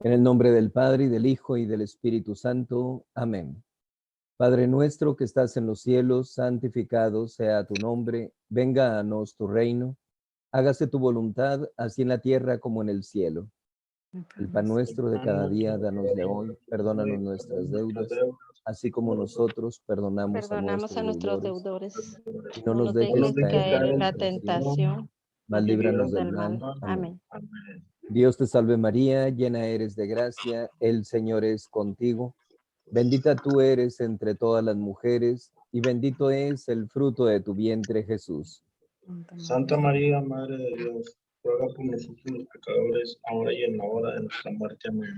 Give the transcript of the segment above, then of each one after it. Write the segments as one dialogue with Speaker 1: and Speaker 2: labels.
Speaker 1: En el nombre del Padre, y del Hijo, y del Espíritu Santo. Amén. Padre nuestro que estás en los cielos, santificado sea tu nombre. Venga a nos tu reino. Hágase tu voluntad, así en la tierra como en el cielo. El pan nuestro de cada día, danosle hoy. Perdónanos nuestras deudas, así como nosotros perdonamos a
Speaker 2: Perdonamos a
Speaker 1: nuestros
Speaker 2: nuestros
Speaker 1: deudores.
Speaker 2: deudores.
Speaker 1: Y no
Speaker 2: No
Speaker 1: nos
Speaker 2: nos
Speaker 1: dejes
Speaker 2: dejes
Speaker 1: caer en
Speaker 2: caer en la
Speaker 1: tentación,
Speaker 2: tentación,
Speaker 1: mas
Speaker 2: mas
Speaker 1: líbranos
Speaker 2: líbranos
Speaker 1: del
Speaker 2: del
Speaker 1: mal.
Speaker 2: mal.
Speaker 1: Amén.
Speaker 2: Amén.
Speaker 1: Dios te salve María, llena eres de gracia, el Señor es contigo. Bendita tú eres entre todas las mujeres, y bendito es el fruto de tu vientre, Jesús.
Speaker 3: Santa María, Madre de Dios, ruega por nosotros los pecadores, ahora y en la hora de nuestra muerte. Amén.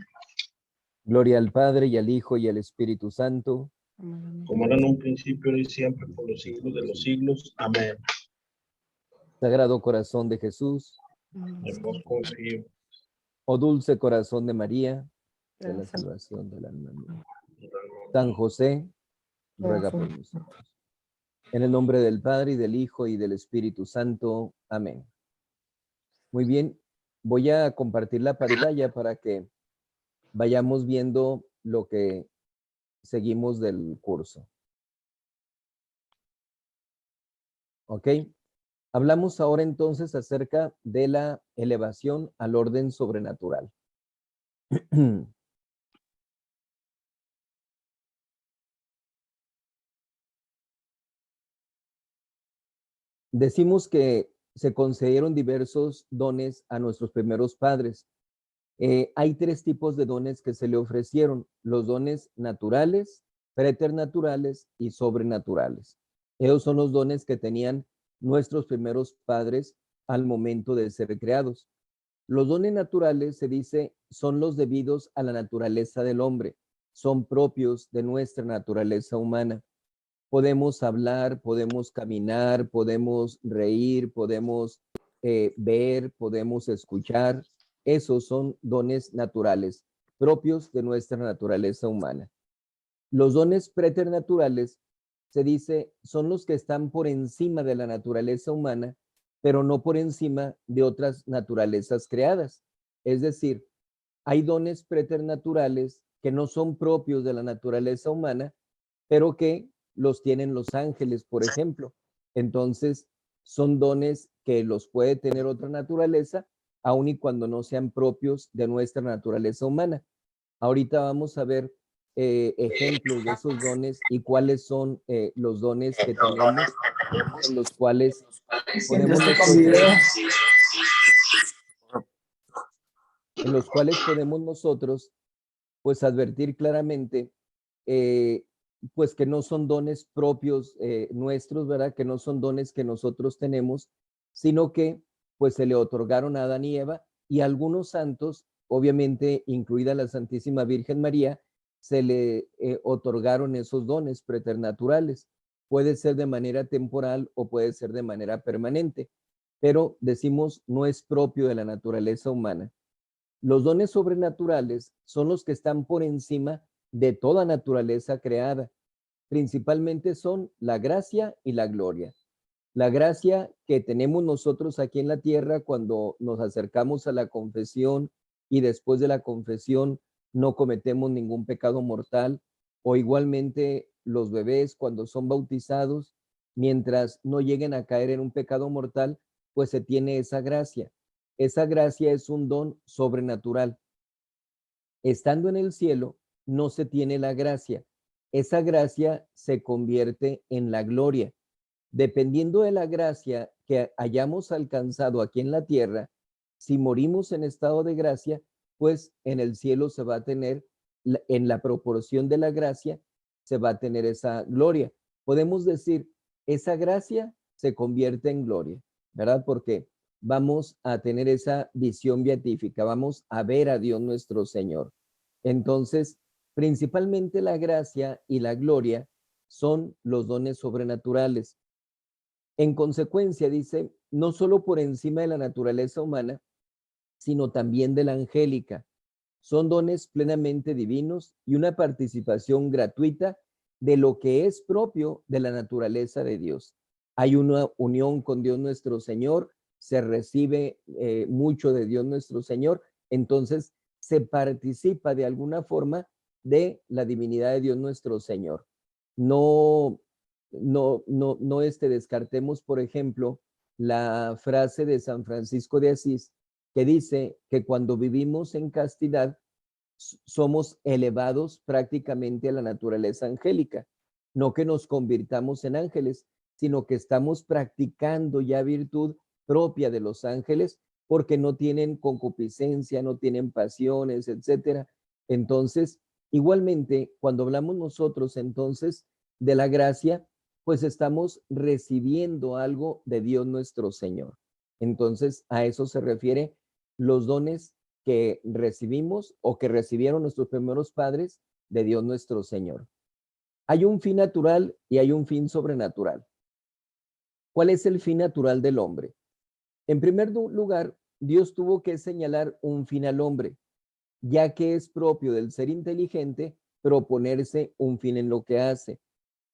Speaker 1: Gloria al Padre, y al Hijo, y al Espíritu Santo.
Speaker 3: Como era en un principio, ahora y siempre, por los siglos de los siglos. Amén.
Speaker 1: Sagrado corazón de Jesús,
Speaker 3: En vos confío.
Speaker 1: oh dulce corazón de María, de la salvación del alma mía. San José, ruega por nosotros. En el nombre del Padre, y del Hijo, y del Espíritu Santo. Amén. Muy bien, voy a compartir la pantalla para que vayamos viendo lo que seguimos del curso. ¿Ok? Hablamos ahora entonces acerca de la elevación al orden sobrenatural. Decimos que se concedieron diversos dones a nuestros primeros padres. Hay tres tipos de dones que se le ofrecieron: los dones naturales, preternaturales y sobrenaturales. Esos son los dones que tenían nuestros primeros padres al momento de ser creados. Los dones naturales, se dice, son los debidos a la naturaleza del hombre, son propios de nuestra naturaleza humana. Podemos hablar, podemos caminar, podemos reír, podemos ver, podemos escuchar. Esos son dones naturales, propios de nuestra naturaleza humana. Los dones preternaturales, se dice, son los que están por encima de la naturaleza humana, pero no por encima de otras naturalezas creadas. Es decir, hay dones preternaturales que no son propios de la naturaleza humana, pero que los tienen los ángeles, por ejemplo. Entonces, son dones que los puede tener otra naturaleza, aun y cuando no sean propios de nuestra naturaleza humana. Ahorita vamos a ver ejemplos de esos dones y cuáles son los dones que tenemos, en los cuales podemos nosotros pues advertir claramente pues que no son dones propios nuestros, ¿verdad? Que no son dones que nosotros tenemos, sino que pues se le otorgaron a Adán y Eva, y a algunos santos, obviamente incluida la Santísima Virgen María, se le otorgaron esos dones preternaturales. Puede ser de manera temporal o puede ser de manera permanente, pero decimos no es propio de la naturaleza humana. Los dones sobrenaturales son los que están por encima de toda naturaleza creada. Principalmente son la gracia y la gloria. La gracia que tenemos nosotros aquí en la tierra cuando nos acercamos a la confesión y después de la confesión no cometemos ningún pecado mortal, o igualmente los bebés cuando son bautizados, mientras no lleguen a caer en un pecado mortal, pues se tiene esa gracia. Esa gracia es un don sobrenatural. Estando en el cielo, no se tiene la gracia. Esa gracia se convierte en la gloria. Dependiendo de la gracia que hayamos alcanzado aquí en la tierra, si morimos en estado de gracia, pues en el cielo se va a tener, en la proporción de la gracia, se va a tener esa gloria. Podemos decir, esa gracia se convierte en gloria, ¿verdad? Porque vamos a tener esa visión beatífica, vamos a ver a Dios nuestro Señor. Entonces, principalmente la gracia y la gloria son los dones sobrenaturales. En consecuencia, dice, no solo por encima de la naturaleza humana, sino también de la angélica. Son dones plenamente divinos y una participación gratuita de lo que es propio de la naturaleza de Dios. Hay una unión con Dios nuestro Señor, se recibe mucho de Dios nuestro Señor, entonces se participa de alguna forma de la divinidad de Dios nuestro Señor. No descartemos, por ejemplo, la frase de San Francisco de Asís que dice que cuando vivimos en castidad somos elevados prácticamente a la naturaleza angélica. No que nos convirtamos en ángeles, sino que estamos practicando ya virtud propia de los ángeles porque no tienen concupiscencia, no tienen pasiones, etcétera. Entonces, igualmente, cuando hablamos nosotros entonces de la gracia, pues estamos recibiendo algo de Dios nuestro Señor. Entonces, a eso se refiere los dones que recibimos o que recibieron nuestros primeros padres de Dios nuestro Señor. Hay un fin natural y hay un fin sobrenatural. ¿Cuál es el fin natural del hombre? En primer lugar, Dios tuvo que señalar un fin al hombre, ya que es propio del ser inteligente proponerse un fin en lo que hace.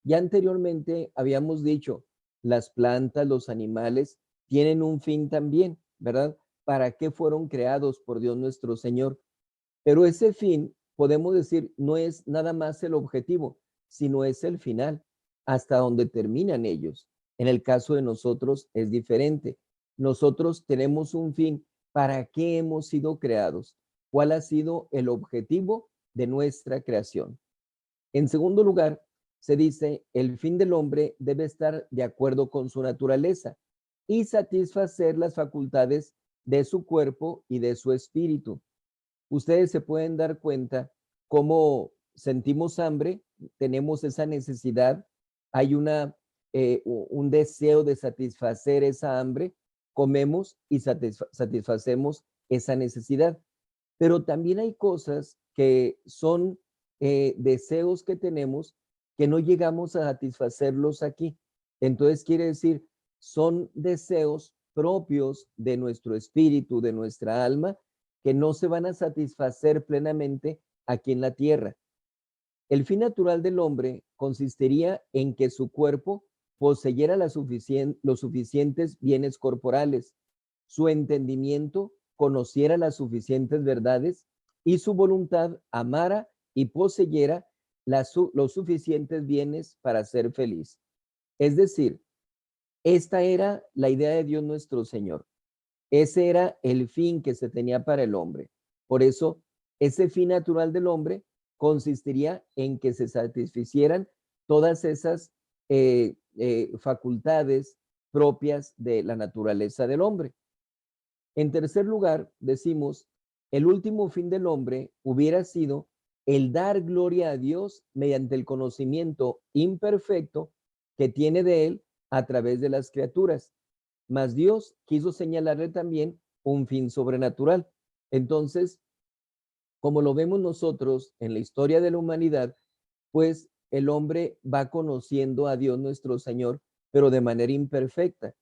Speaker 1: Ya anteriormente habíamos dicho, las plantas, los animales tienen un fin también, ¿verdad? ¿Para qué fueron creados por Dios nuestro Señor? Pero ese fin, podemos decir, no es nada más el objetivo, sino es el final, hasta donde terminan ellos. En el caso de nosotros es diferente. Nosotros tenemos un fin. ¿Para qué hemos sido creados? ¿Cuál ha sido el objetivo de nuestra creación? En segundo lugar, se dice, el fin del hombre debe estar de acuerdo con su naturaleza y satisfacer las facultades de su cuerpo y de su espíritu. Ustedes se pueden dar cuenta cómo sentimos hambre, tenemos esa necesidad, hay un deseo de satisfacer esa hambre, comemos y satisfacemos esa necesidad. Pero también hay cosas que son deseos que tenemos que no llegamos a satisfacerlos aquí. Entonces quiere decir, son deseos propios de nuestro espíritu, de nuestra alma, que no se van a satisfacer plenamente aquí en la tierra. El fin natural del hombre consistiría en que su cuerpo poseyera los suficientes bienes corporales, su entendimiento conociera las suficientes verdades y su voluntad amara y poseyera los suficientes bienes para ser feliz. Es decir, esta era la idea de Dios nuestro Señor. Ese era el fin que se tenía para el hombre. Por eso, ese fin natural del hombre consistiría en que se satisficieran todas esas facultades propias de la naturaleza del hombre. En tercer lugar, decimos, el último fin del hombre hubiera sido el dar gloria a Dios mediante el conocimiento imperfecto que tiene de él a través de las criaturas. Mas Dios quiso señalarle también un fin sobrenatural. Entonces, como lo vemos nosotros en la historia de la humanidad, pues el hombre va conociendo a Dios nuestro Señor, pero de manera imperfecta.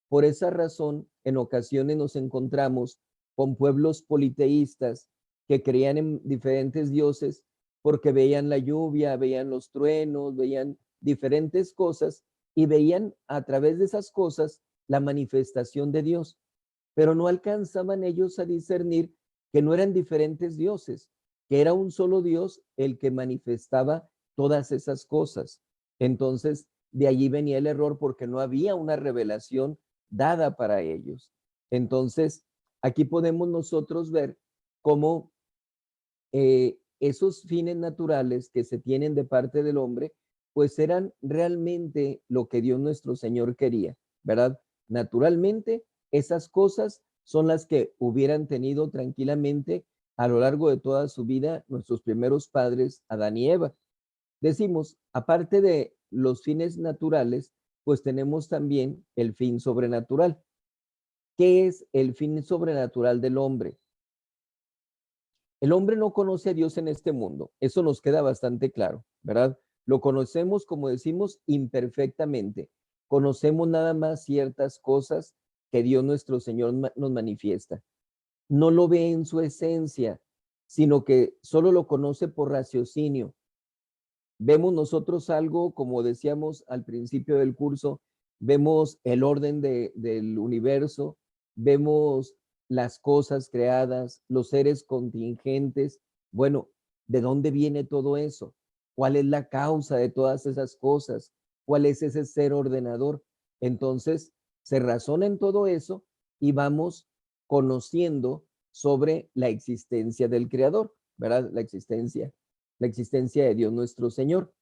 Speaker 1: Por esa razón, en ocasiones nos encontramos con pueblos politeístas que creían en diferentes dioses porque veían la lluvia, veían los truenos, veían diferentes cosas y veían a través de esas cosas la manifestación de Dios, pero no alcanzaban ellos a discernir que no eran diferentes dioses, que era un solo Dios el que manifestaba todas esas cosas. Entonces, de allí venía el error porque no había una revelación dada para ellos. Entonces, aquí podemos nosotros ver cómo esos fines naturales que se tienen de parte del hombre, pues eran realmente lo que Dios nuestro Señor quería, ¿verdad? Naturalmente, esas cosas son las que hubieran tenido tranquilamente a lo largo de toda su vida nuestros primeros padres, Adán y Eva. Decimos, aparte de los fines naturales, pues tenemos también el fin sobrenatural. ¿Qué es el fin sobrenatural del hombre? El hombre no conoce a Dios en este mundo, eso nos queda bastante claro, ¿verdad? Lo conocemos, como decimos, imperfectamente. Conocemos nada más ciertas cosas que Dios nuestro Señor nos manifiesta. No lo ve en su esencia, sino que solo lo conoce por raciocinio. Vemos nosotros algo, como decíamos al principio del curso, vemos el orden del universo, vemos las cosas creadas, los seres contingentes. Bueno, ¿de dónde viene todo eso? ¿Cuál es la causa de todas esas cosas? ¿Cuál es ese ser ordenador? Entonces, se razona en todo eso y vamos conociendo sobre la existencia del Creador, ¿verdad? La existencia de Dios nuestro Señor.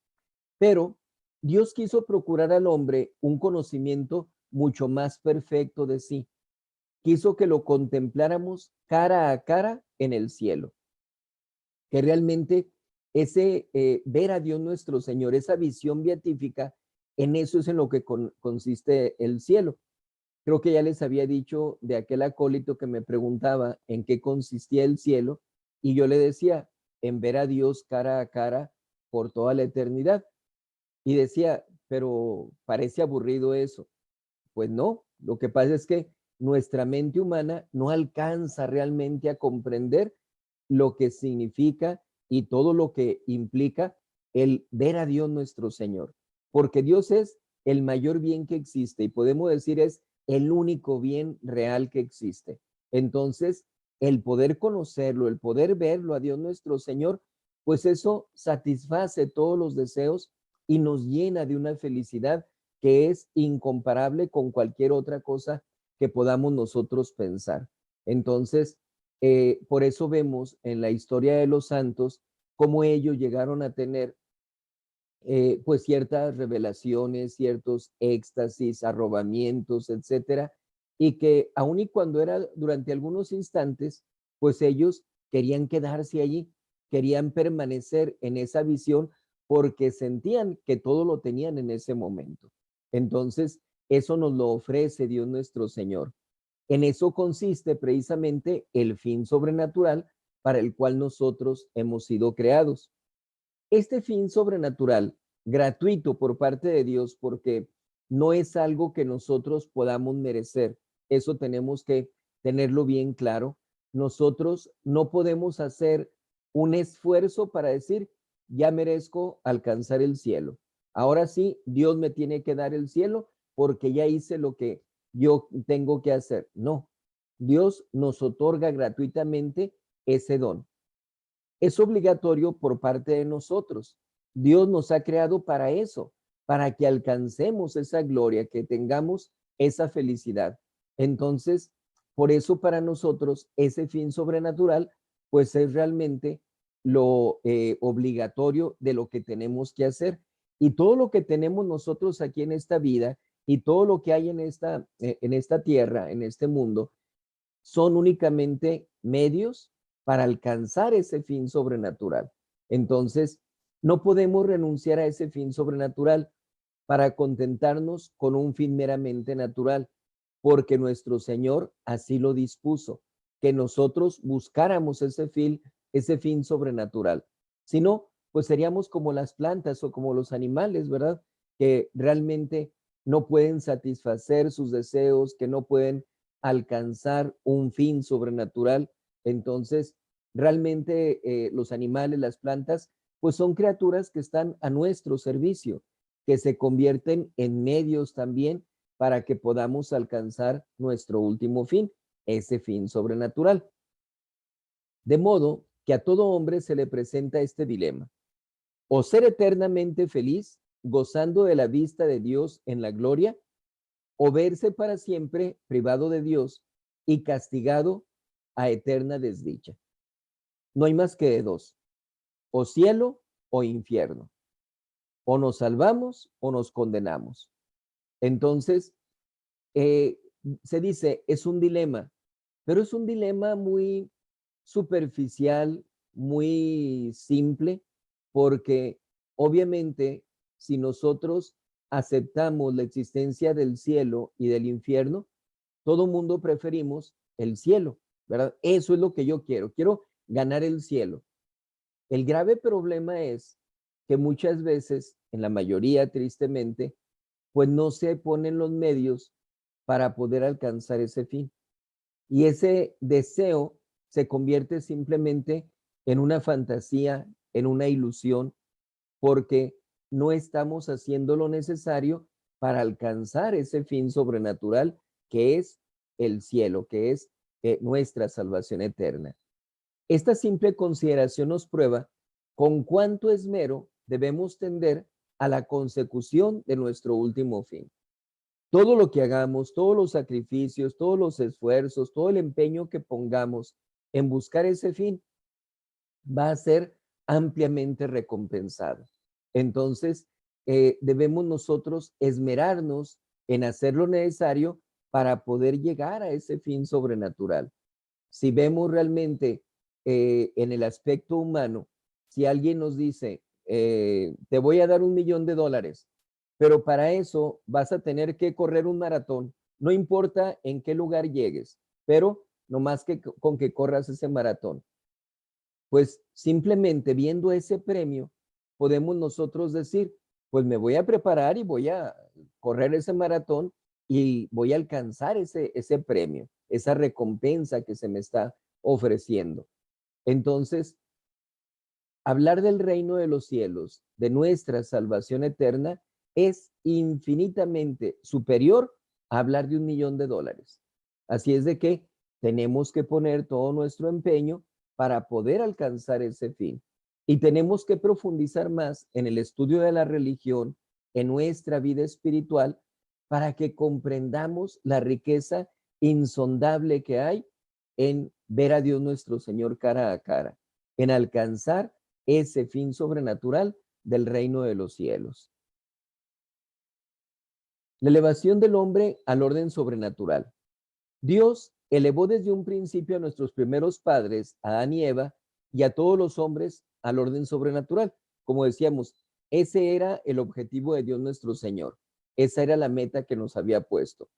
Speaker 1: Pero Dios quiso procurar al hombre un conocimiento mucho más perfecto de sí. Quiso que lo contempláramos cara a cara en el cielo, que realmente ese ver a Dios nuestro Señor, esa visión beatífica, en eso es en lo que consiste el cielo. Creo que ya les había dicho de aquel acólito que me preguntaba en qué consistía el cielo, y yo le decía, en ver a Dios cara a cara por toda la eternidad. Y decía, pero parece aburrido eso. Pues no, lo que pasa es que nuestra mente humana no alcanza realmente a comprender lo que significa y todo lo que implica el ver a Dios nuestro Señor, porque Dios es el mayor bien que existe y podemos decir es el único bien real que existe. Entonces, el poder conocerlo, el poder verlo a Dios nuestro Señor, pues eso satisface todos los deseos y nos llena de una felicidad que es incomparable con cualquier otra cosa que podamos nosotros pensar. Entonces, por eso vemos en la historia de los santos cómo ellos llegaron a tener pues ciertas revelaciones, ciertos éxtasis, arrobamientos, etcétera, y que aun y cuando era durante algunos instantes, pues ellos querían quedarse allí, querían permanecer en esa visión porque sentían que todo lo tenían en ese momento. Entonces, eso nos lo ofrece Dios nuestro Señor. En eso consiste precisamente el fin sobrenatural para el cual nosotros hemos sido creados. Este fin sobrenatural, gratuito por parte de Dios, porque no es algo que nosotros podamos merecer. Eso tenemos que tenerlo bien claro. Nosotros no podemos hacer un esfuerzo para decir, ya merezco alcanzar el cielo. Ahora sí, Dios me tiene que dar el cielo porque ya hice lo que yo tengo que hacer. No, Dios nos otorga gratuitamente ese don. Es obligatorio por parte de nosotros. Dios nos ha creado para eso, para que alcancemos esa gloria, que tengamos esa felicidad. Entonces, por eso para nosotros ese fin sobrenatural, pues es realmente lo obligatorio de lo que tenemos que hacer. Y todo lo que tenemos nosotros aquí en esta vida y todo lo que hay en esta tierra, en este mundo, son únicamente medios para alcanzar ese fin sobrenatural. Entonces, no podemos renunciar a ese fin sobrenatural para contentarnos con un fin meramente natural, porque nuestro Señor así lo dispuso, que nosotros buscáramos ese fin sobrenatural. Si no, pues seríamos como las plantas o como los animales, ¿verdad? Que realmente no pueden satisfacer sus deseos, que no pueden alcanzar un fin sobrenatural. Entonces, realmente los animales, las plantas, pues son criaturas que están a nuestro servicio, que se convierten en medios también para que podamos alcanzar nuestro último fin, ese fin sobrenatural. De modo que a todo hombre se le presenta este dilema: o ser eternamente feliz, gozando de la vista de Dios en la gloria, o verse para siempre privado de Dios y castigado a eterna desdicha. No hay más que de dos: o cielo o infierno. O nos salvamos o nos condenamos. Entonces, eh, se dice, es un dilema, pero es un dilema muy superficial, muy simple, porque obviamente si nosotros aceptamos la existencia del cielo y del infierno, todo mundo preferimos el cielo, ¿verdad? Eso es lo que yo quiero ganar el cielo. El grave problema es que muchas veces, en la mayoría tristemente, pues no se ponen los medios para poder alcanzar ese fin. Y ese deseo se convierte simplemente en una fantasía, en una ilusión, porque no estamos haciendo lo necesario para alcanzar ese fin sobrenatural que es el cielo, que es nuestra salvación eterna. Esta simple consideración nos prueba con cuánto esmero debemos tender a la consecución de nuestro último fin. Todo lo que hagamos, todos los sacrificios, todos los esfuerzos, todo el empeño que pongamos en buscar ese fin va a ser ampliamente recompensado. Entonces, debemos nosotros esmerarnos en hacer lo necesario para poder llegar a ese fin sobrenatural. Si vemos realmente en el aspecto humano, si alguien nos dice, te voy a dar $1,000,000, pero para eso vas a tener que correr un maratón, no importa en qué lugar llegues, pero no más que con que corras ese maratón. Pues simplemente viendo ese premio, podemos nosotros decir, pues me voy a preparar y voy a correr ese maratón y voy a alcanzar ese premio, esa recompensa que se me está ofreciendo. Entonces, hablar del reino de los cielos, de nuestra salvación eterna, es infinitamente superior a hablar de $1,000,000. Así es de que tenemos que poner todo nuestro empeño para poder alcanzar ese fin. Y tenemos que profundizar más en el estudio de la religión, en nuestra vida espiritual, para que comprendamos la riqueza insondable que hay en ver a Dios nuestro Señor cara a cara, en alcanzar ese fin sobrenatural del reino de los cielos. La elevación del hombre al orden sobrenatural. Dios elevó desde un principio a nuestros primeros padres, Adán y Eva, y a todos los hombres al orden sobrenatural. Como decíamos, ese era el objetivo de Dios nuestro Señor. Esa era la meta que nos había puesto.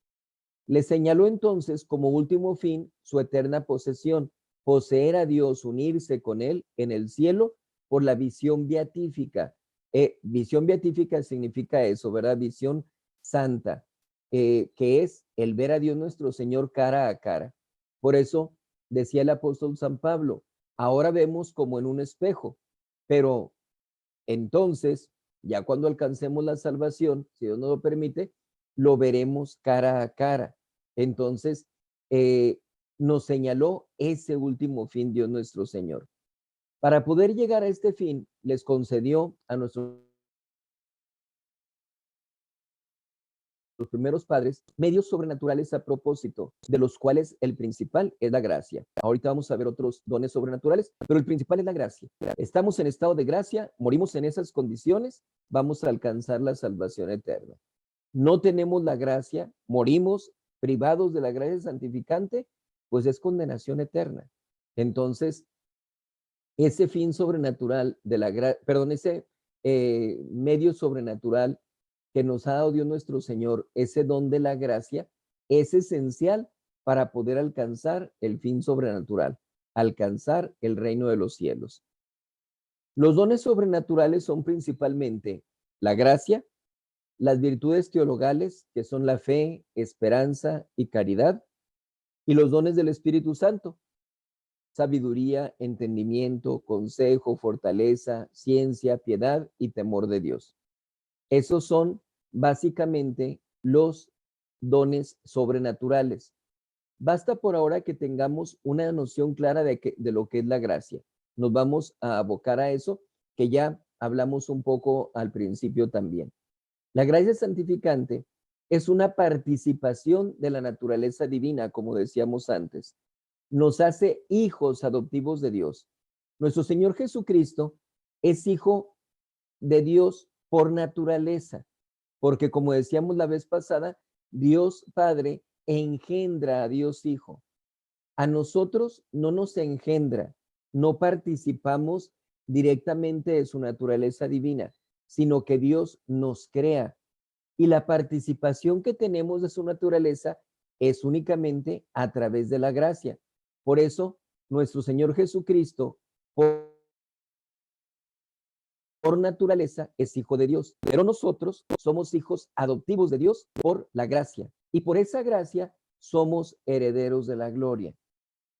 Speaker 1: Le señaló entonces como último fin su eterna posesión, poseer a Dios, unirse con Él en el cielo por la visión beatífica. Visión beatífica significa eso, ¿verdad? Visión santa, que es el ver a Dios nuestro Señor cara a cara. Por eso decía el apóstol San Pablo, ahora vemos como en un espejo, pero entonces, ya cuando alcancemos la salvación, si Dios nos lo permite, lo veremos cara a cara. Entonces, nos señaló ese último fin Dios nuestro Señor. Para poder llegar a este fin, les concedió a nuestros primeros padres medios sobrenaturales a propósito, de los cuales el principal es la gracia. Ahorita vamos a ver otros dones sobrenaturales, pero el principal es la gracia. Estamos en estado de gracia, morimos en esas condiciones, vamos a alcanzar la salvación eterna. No tenemos la gracia, morimos privados de la gracia santificante, pues es condenación eterna. Entonces, ese fin sobrenatural de la gracia, perdón, ese medio sobrenatural que nos ha dado Dios nuestro Señor, ese don de la gracia, es esencial para poder alcanzar el fin sobrenatural, alcanzar el reino de los cielos. Los dones sobrenaturales son principalmente la gracia, las virtudes teologales, que son la fe, esperanza y caridad, y los dones del Espíritu Santo, sabiduría, entendimiento, consejo, fortaleza, ciencia, piedad y temor de Dios. Esos son básicamente los dones sobrenaturales. Basta por ahora que tengamos una noción clara de lo que es la gracia. Nos vamos a abocar a eso, que ya hablamos un poco al principio también. La gracia santificante es una participación de la naturaleza divina, como decíamos antes. Nos hace hijos adoptivos de Dios. Nuestro Señor Jesucristo es hijo de Dios por naturaleza, porque como decíamos la vez pasada, Dios Padre engendra a Dios Hijo. A nosotros no nos engendra, no participamos directamente de su naturaleza divina, sino que Dios nos crea. Y la participación que tenemos de su naturaleza es únicamente a través de la gracia. Por eso, nuestro Señor Jesucristo, por naturaleza, es hijo de Dios. Pero nosotros somos hijos adoptivos de Dios por la gracia. Y por esa gracia somos herederos de la gloria.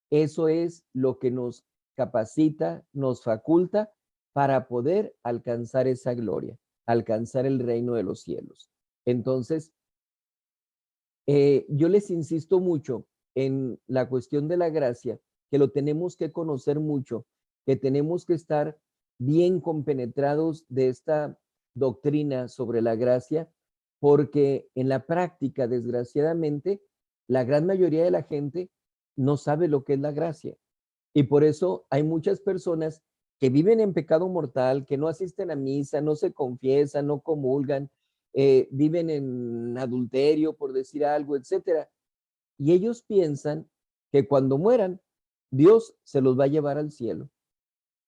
Speaker 1: Eso es lo que nos capacita, nos faculta para poder alcanzar esa gloria, alcanzar el reino de los cielos. Entonces, yo les insisto mucho en la cuestión de la gracia, que lo tenemos que conocer mucho, que tenemos que estar bien compenetrados de esta doctrina sobre la gracia, porque en la práctica, desgraciadamente, la gran mayoría de la gente no sabe lo que es la gracia. Y por eso hay muchas personas que viven en pecado mortal, que no asisten a misa, no se confiesan, no comulgan, viven en adulterio, por decir algo, etcétera. Y ellos piensan que cuando mueran, Dios se los va a llevar al cielo.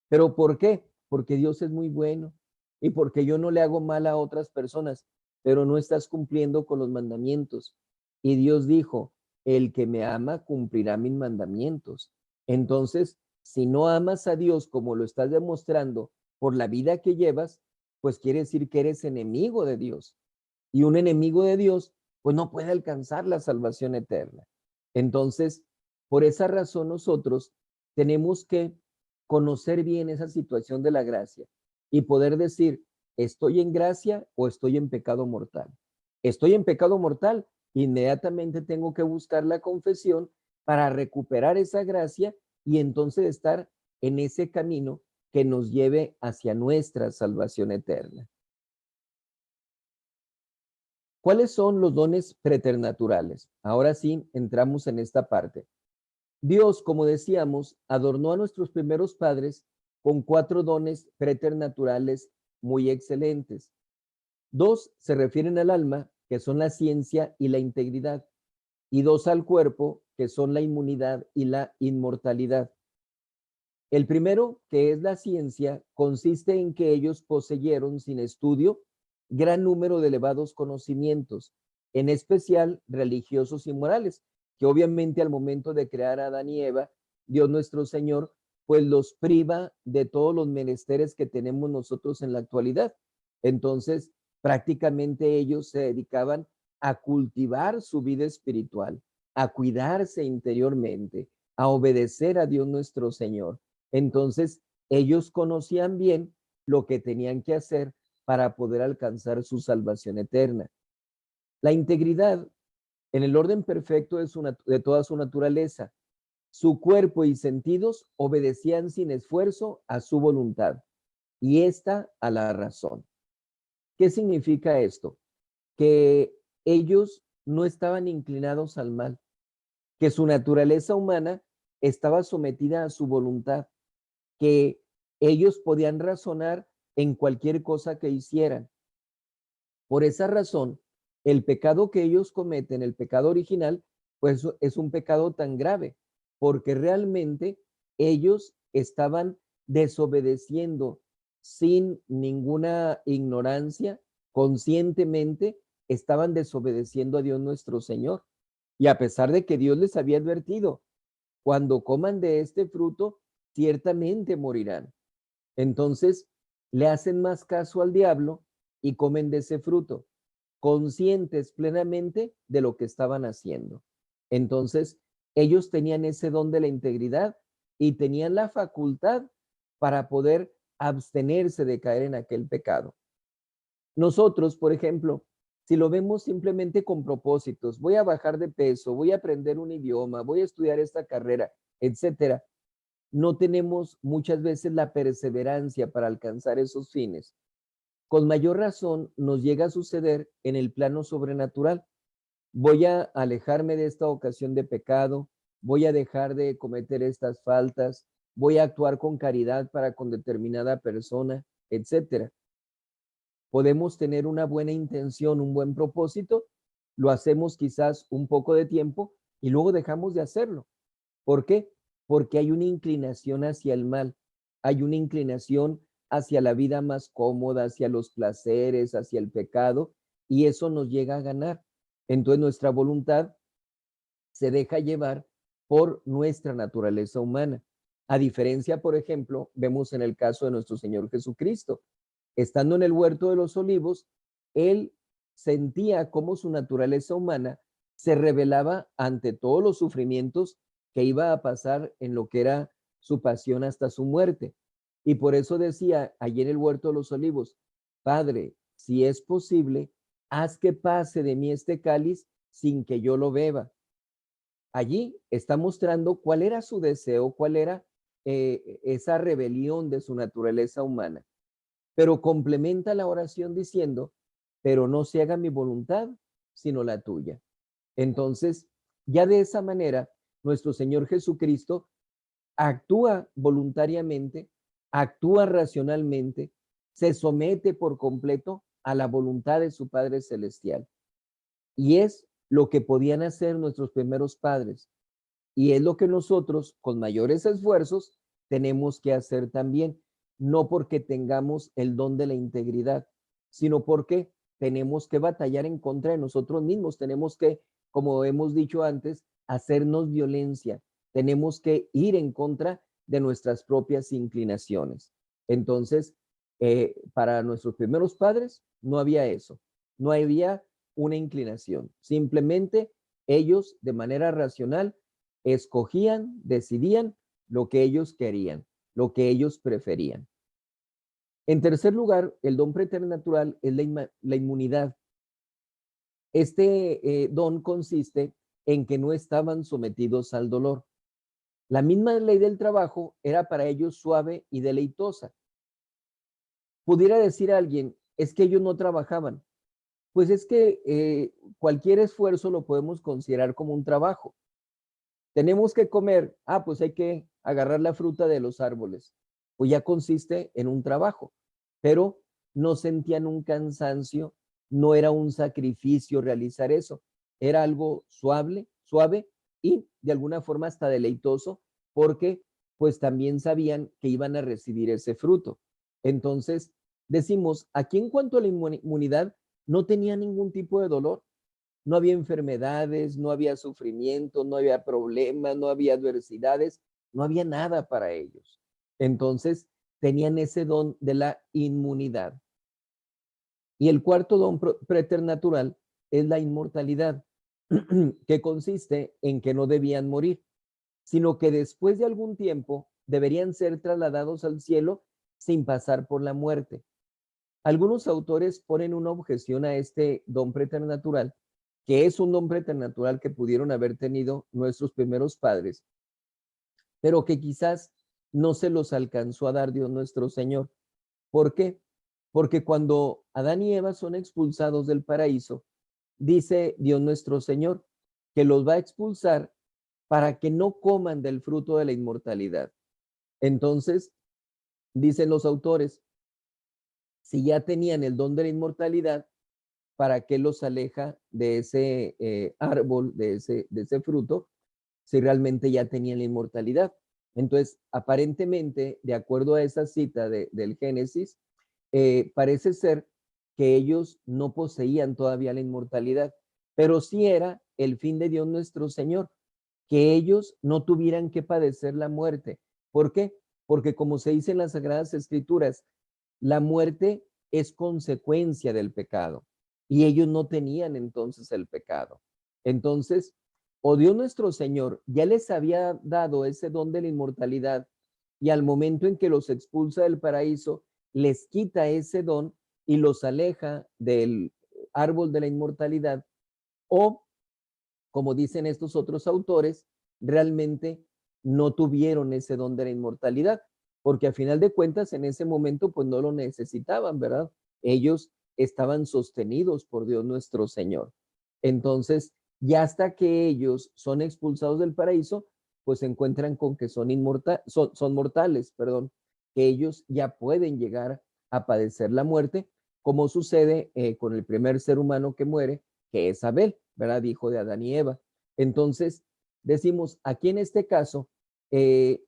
Speaker 1: ¿Pero por qué? Porque Dios es muy bueno y porque yo no le hago mal a otras personas, pero no estás cumpliendo con los mandamientos. Y Dios dijo, el que me ama cumplirá mis mandamientos. Entonces, si no amas a Dios como lo estás demostrando por la vida que llevas, pues quiere decir que eres enemigo de Dios. Y un enemigo de Dios, pues no puede alcanzar la salvación eterna. Entonces, por esa razón nosotros tenemos que conocer bien esa situación de la gracia y poder decir, ¿estoy en gracia o estoy en pecado mortal? Estoy en pecado mortal, inmediatamente tengo que buscar la confesión para recuperar esa gracia y entonces estar en ese camino que nos lleve hacia nuestra salvación eterna. ¿Cuáles son los dones preternaturales? Ahora sí, entramos en esta parte. Dios, como decíamos, adornó a nuestros primeros padres con 4 dones preternaturales muy excelentes. 2 se refieren al alma, que son la ciencia y la integridad, y 2 al cuerpo, que son la inmunidad y la inmortalidad. El primero, que es la ciencia, consiste en que ellos poseyeron sin estudio gran número de elevados conocimientos, en especial religiosos y morales, que obviamente al momento de crear a Adán y Eva, Dios nuestro Señor, pues los priva de todos los menesteres que tenemos nosotros en la actualidad. Entonces, prácticamente ellos se dedicaban a cultivar su vida espiritual, a cuidarse interiormente, a obedecer a Dios nuestro Señor. Entonces, ellos conocían bien lo que tenían que hacer para poder alcanzar su salvación eterna. La integridad en el orden perfecto de toda su naturaleza. Su cuerpo y sentidos obedecían sin esfuerzo a su voluntad y esta a la razón. ¿Qué significa esto? Que ellos no estaban inclinados al mal, que su naturaleza humana estaba sometida a su voluntad, que ellos podían razonar en cualquier cosa que hicieran. Por esa razón, el pecado que ellos cometen, el pecado original, pues es un pecado tan grave, porque realmente ellos estaban desobedeciendo sin ninguna ignorancia, conscientemente estaban desobedeciendo a Dios nuestro Señor. Y a pesar de que Dios les había advertido, cuando coman de este fruto, ciertamente morirán. Entonces, le hacen más caso al diablo y comen de ese fruto, conscientes plenamente de lo que estaban haciendo. Entonces, ellos tenían ese don de la integridad y tenían la facultad para poder abstenerse de caer en aquel pecado. Nosotros, por ejemplo, si lo vemos simplemente con propósitos, voy a bajar de peso, voy a aprender un idioma, voy a estudiar esta carrera, etcétera, no tenemos muchas veces la perseverancia para alcanzar esos fines. Con mayor razón nos llega a suceder en el plano sobrenatural. Voy a alejarme de esta ocasión de pecado, voy a dejar de cometer estas faltas, voy a actuar con caridad para con determinada persona, etcétera. Podemos tener una buena intención, un buen propósito, lo hacemos quizás un poco de tiempo y luego dejamos de hacerlo. ¿Por qué? Porque hay una inclinación hacia el mal, hay una inclinación hacia la vida más cómoda, hacia los placeres, hacia el pecado, y eso nos llega a ganar. Entonces nuestra voluntad se deja llevar por nuestra naturaleza humana. A diferencia, por ejemplo, vemos en el caso de nuestro Señor Jesucristo. Estando en el huerto de los olivos, él sentía cómo su naturaleza humana se revelaba ante todos los sufrimientos que iba a pasar en lo que era su pasión hasta su muerte. Y por eso decía allí en el huerto de los olivos, Padre, si es posible, haz que pase de mí este cáliz sin que yo lo beba. allí está mostrando cuál era su deseo, cuál era esa rebelión de su naturaleza humana. Pero complementa la oración diciendo, pero no se haga mi voluntad, sino la tuya. Entonces, ya de esa manera, nuestro Señor Jesucristo actúa voluntariamente, actúa racionalmente, se somete por completo a la voluntad de su Padre Celestial. Y es lo que podían hacer nuestros primeros padres. Y es lo que nosotros, con mayores esfuerzos, tenemos que hacer también. No porque tengamos el don de la integridad, sino porque tenemos que batallar en contra de nosotros mismos. Tenemos que, como hemos dicho antes, hacernos violencia. Tenemos que ir en contra de nuestras propias inclinaciones. Entonces, para nuestros primeros padres no había eso. No había una inclinación. Simplemente ellos, de manera racional, escogían, decidían lo que ellos querían, lo que ellos preferían. En tercer lugar, el don preternatural es la inmunidad. Este don consiste en que no estaban sometidos al dolor. La misma ley del trabajo era para ellos suave y deleitosa. Pudiera decir a alguien, es que ellos no trabajaban. Pues es que cualquier esfuerzo lo podemos considerar como un trabajo. Tenemos que comer, pues hay que agarrar la fruta de los árboles. Pues ya consiste en un trabajo, pero no sentían un cansancio, no era un sacrificio realizar eso, era algo suave y de alguna forma hasta deleitoso, porque pues también sabían que iban a recibir ese fruto. Entonces, decimos, aquí en cuanto a la inmunidad, no tenía ningún tipo de dolor. No había enfermedades, no había sufrimiento, no había problemas, no había adversidades, no había nada para ellos. Entonces, tenían ese don de la inmunidad. Y el cuarto don preternatural es la inmortalidad, que consiste en que no debían morir, sino que después de algún tiempo deberían ser trasladados al cielo sin pasar por la muerte. Algunos autores ponen una objeción a este don preternatural, que es un don preternatural que pudieron haber tenido nuestros primeros padres, pero que quizás no se los alcanzó a dar Dios nuestro Señor. ¿Por qué? Porque cuando Adán y Eva son expulsados del paraíso, dice Dios nuestro Señor que los va a expulsar para que no coman del fruto de la inmortalidad. Entonces, dicen los autores, si ya tenían el don de la inmortalidad, ¿para qué los aleja de ese árbol, de ese fruto, si realmente ya tenían la inmortalidad? Entonces, aparentemente, de acuerdo a esa cita del Génesis, parece ser que ellos no poseían todavía la inmortalidad, pero sí era el fin de Dios nuestro Señor, que ellos no tuvieran que padecer la muerte. ¿Por qué? Porque como se dice en las Sagradas Escrituras, la muerte es consecuencia del pecado y ellos no tenían entonces el pecado. Entonces, o Dios nuestro Señor ya les había dado ese don de la inmortalidad y al momento en que los expulsa del paraíso, les quita ese don y los aleja del árbol de la inmortalidad, o como dicen estos otros autores, realmente no tuvieron ese don de la inmortalidad, porque a final de cuentas en ese momento pues no lo necesitaban, ¿verdad? Ellos estaban sostenidos por Dios nuestro Señor. Entonces, ya hasta que ellos son expulsados del paraíso, pues se encuentran con que son mortales, perdón, que ellos ya pueden llegar a padecer la muerte, como sucede con el primer ser humano que muere, que es Abel, ¿verdad? Hijo de Adán y Eva. Entonces, decimos, aquí en este caso,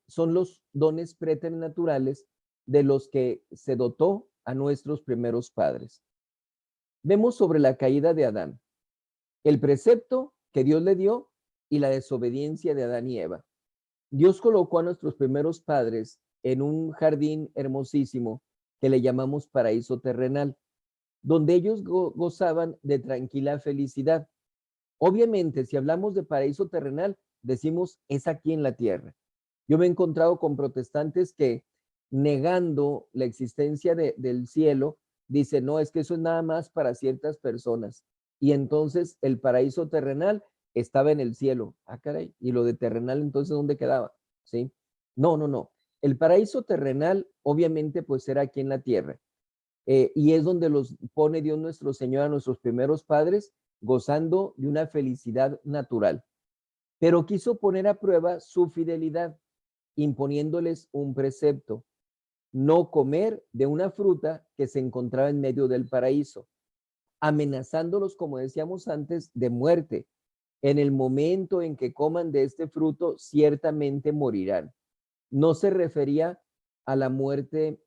Speaker 1: son los dones preternaturales de los que se dotó a nuestros primeros padres. Vemos sobre la caída de Adán, el precepto que Dios le dio y la desobediencia de Adán y Eva. Dios colocó a nuestros primeros padres en un jardín hermosísimo que le llamamos paraíso terrenal, donde ellos gozaban de tranquila felicidad. Obviamente, si hablamos de paraíso terrenal, decimos es aquí en la tierra. Yo me he encontrado con protestantes que, negando la existencia del cielo, dicen, no, es que eso es nada más para ciertas personas. Y entonces el paraíso terrenal estaba en el cielo. Ah, caray, ¿y lo de terrenal entonces dónde quedaba? ¿Sí? No, no, no. El paraíso terrenal obviamente pues era aquí en la tierra. Y es donde los pone Dios nuestro Señor a nuestros primeros padres, gozando de una felicidad natural. Pero quiso poner a prueba su fidelidad, imponiéndoles un precepto: no comer de una fruta que se encontraba en medio del paraíso, amenazándolos, como decíamos antes, de muerte. En el momento en que coman de este fruto, ciertamente morirán. No se refería a la muerte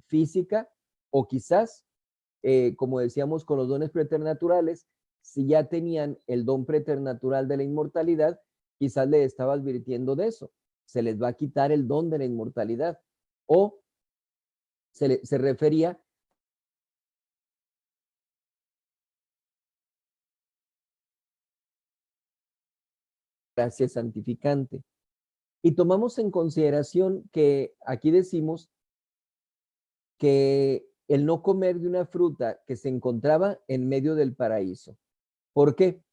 Speaker 1: física, o quizás, como decíamos, con los dones preternaturales, si ya tenían el don preternatural de la inmortalidad, quizás le estaba advirtiendo de eso. Se les va a quitar el don de la inmortalidad. O se refería a gracia santificante. Y tomamos en consideración que aquí decimos que el no comer de una fruta que se encontraba en medio del paraíso. ¿Por qué?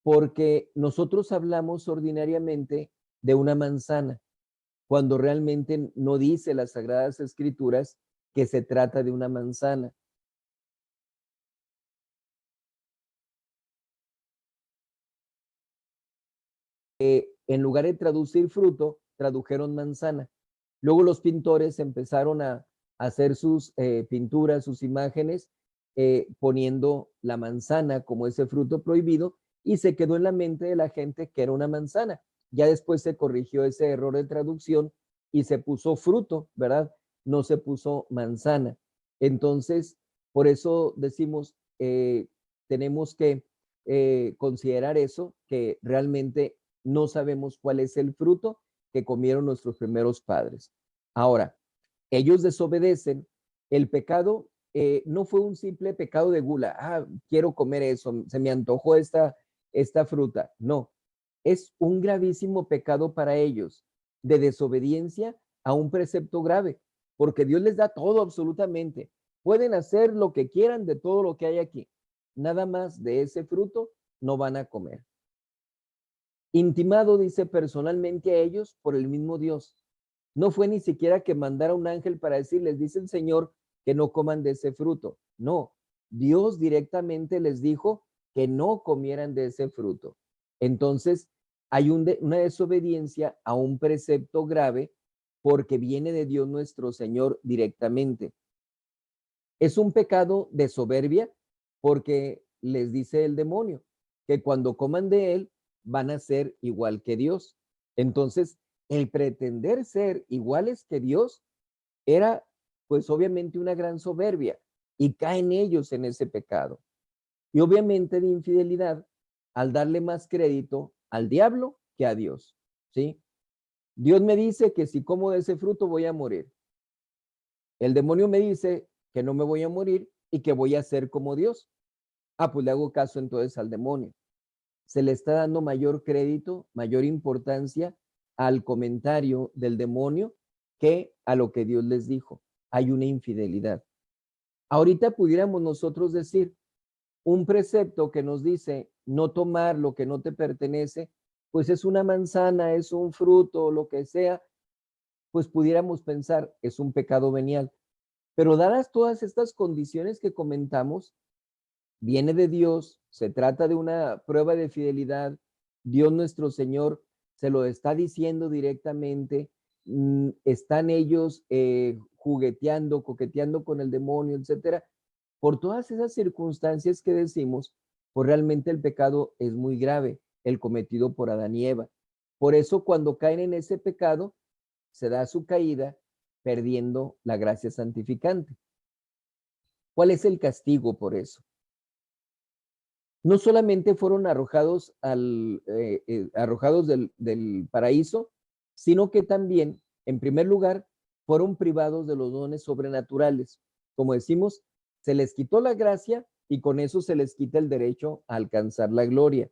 Speaker 1: Porque nosotros hablamos ordinariamente de una manzana, cuando realmente no dice las Sagradas Escrituras que se trata de una manzana. En lugar de traducir fruto, tradujeron manzana. Luego los pintores empezaron a hacer sus pinturas, sus imágenes, poniendo la manzana como ese fruto prohibido, y se quedó en la mente de la gente que era una manzana. Ya después se corrigió ese error de traducción y se puso fruto, ¿verdad? No se puso manzana. Entonces, por eso decimos, tenemos que considerar eso, que realmente no sabemos cuál es el fruto que comieron nuestros primeros padres. Ahora, ellos desobedecen. El pecado no fue un simple pecado de gula. Ah, quiero comer eso, se me antojó esta fruta. No, es un gravísimo pecado para ellos, de desobediencia a un precepto grave, porque Dios les da todo absolutamente. Pueden hacer lo que quieran de todo lo que hay aquí. Nada más de ese fruto no van a comer. Intimado, dice, personalmente a ellos por el mismo Dios. No fue ni siquiera que mandara un ángel para decirles, dice el Señor, que no coman de ese fruto. No, Dios directamente les dijo que no comieran de ese fruto. Entonces, hay una desobediencia a un precepto grave porque viene de Dios nuestro Señor directamente. Es un pecado de soberbia porque les dice el demonio que cuando coman de él van a ser igual que Dios. Entonces, el pretender ser iguales que Dios era pues obviamente una gran soberbia, y caen ellos en ese pecado. Y obviamente de infidelidad al darle más crédito al diablo que a Dios, ¿sí? Dios me dice que si como de ese fruto voy a morir. El demonio me dice que no me voy a morir y que voy a ser como Dios. Ah, pues le hago caso entonces al demonio. Se le está dando mayor crédito, mayor importancia al comentario del demonio que a lo que Dios les dijo. Hay una infidelidad. Ahorita pudiéramos nosotros decir, un precepto que nos dice no tomar lo que no te pertenece, pues es una manzana, es un fruto, lo que sea, pues pudiéramos pensar, es un pecado venial. Pero dadas todas estas condiciones que comentamos, viene de Dios, se trata de una prueba de fidelidad, Dios nuestro Señor se lo está diciendo directamente, están ellos jugueteando, coqueteando con el demonio, etcétera. Por todas esas circunstancias que decimos, pues realmente el pecado es muy grave, el cometido por Adán y Eva. Por eso cuando caen en ese pecado, se da su caída perdiendo la gracia santificante. ¿Cuál es el castigo por eso? No solamente fueron arrojados, arrojados del paraíso, sino que también, en primer lugar, fueron privados de los dones sobrenaturales. Como decimos, se les quitó la gracia y con eso se les quita el derecho a alcanzar la gloria.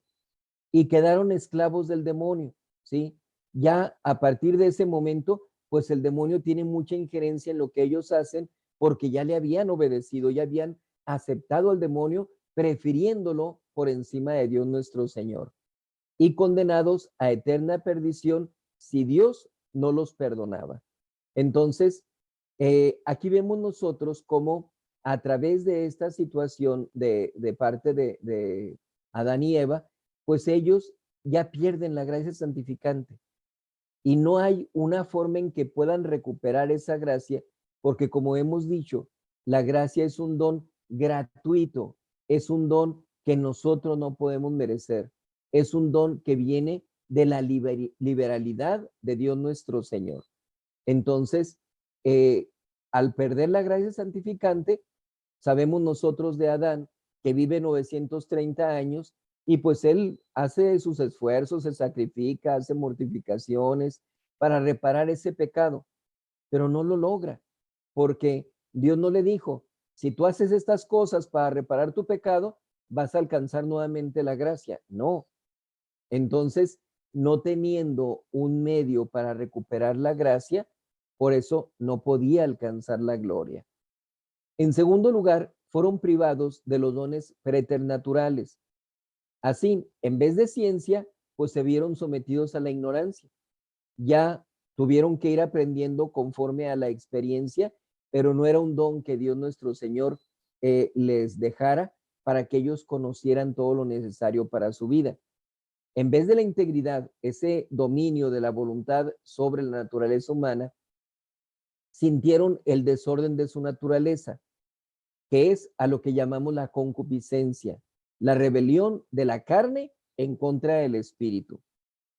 Speaker 1: Y quedaron esclavos del demonio, ¿sí? Ya a partir de ese momento, pues el demonio tiene mucha injerencia en lo que ellos hacen porque ya le habían obedecido, ya habían aceptado al demonio, prefiriéndolo por encima de Dios nuestro Señor y condenados a eterna perdición si Dios no los perdonaba. Entonces, aquí vemos nosotros cómo a través de esta situación de parte de Adán y Eva, pues ellos ya pierden la gracia santificante y no hay una forma en que puedan recuperar esa gracia, porque como hemos dicho, la gracia es un don gratuito, es un don que nosotros no podemos merecer, es un don que viene de la liberalidad de Dios nuestro Señor. Entonces, al perder la gracia santificante, sabemos nosotros de Adán que vive 930 años y pues él hace sus esfuerzos, se sacrifica, hace mortificaciones para reparar ese pecado, pero no lo logra porque Dios no le dijo, si tú haces estas cosas para reparar tu pecado, vas a alcanzar nuevamente la gracia. No. Entonces, no teniendo un medio para recuperar la gracia, por eso no podía alcanzar la gloria. En segundo lugar, fueron privados de los dones preternaturales. Así, en vez de ciencia, pues se vieron sometidos a la ignorancia. Ya tuvieron que ir aprendiendo conforme a la experiencia, pero no era un don que Dios nuestro Señor les dejara para que ellos conocieran todo lo necesario para su vida. En vez de la integridad, ese dominio de la voluntad sobre la naturaleza humana, sintieron el desorden de su naturaleza, que es a lo que llamamos la concupiscencia, la rebelión de la carne en contra del espíritu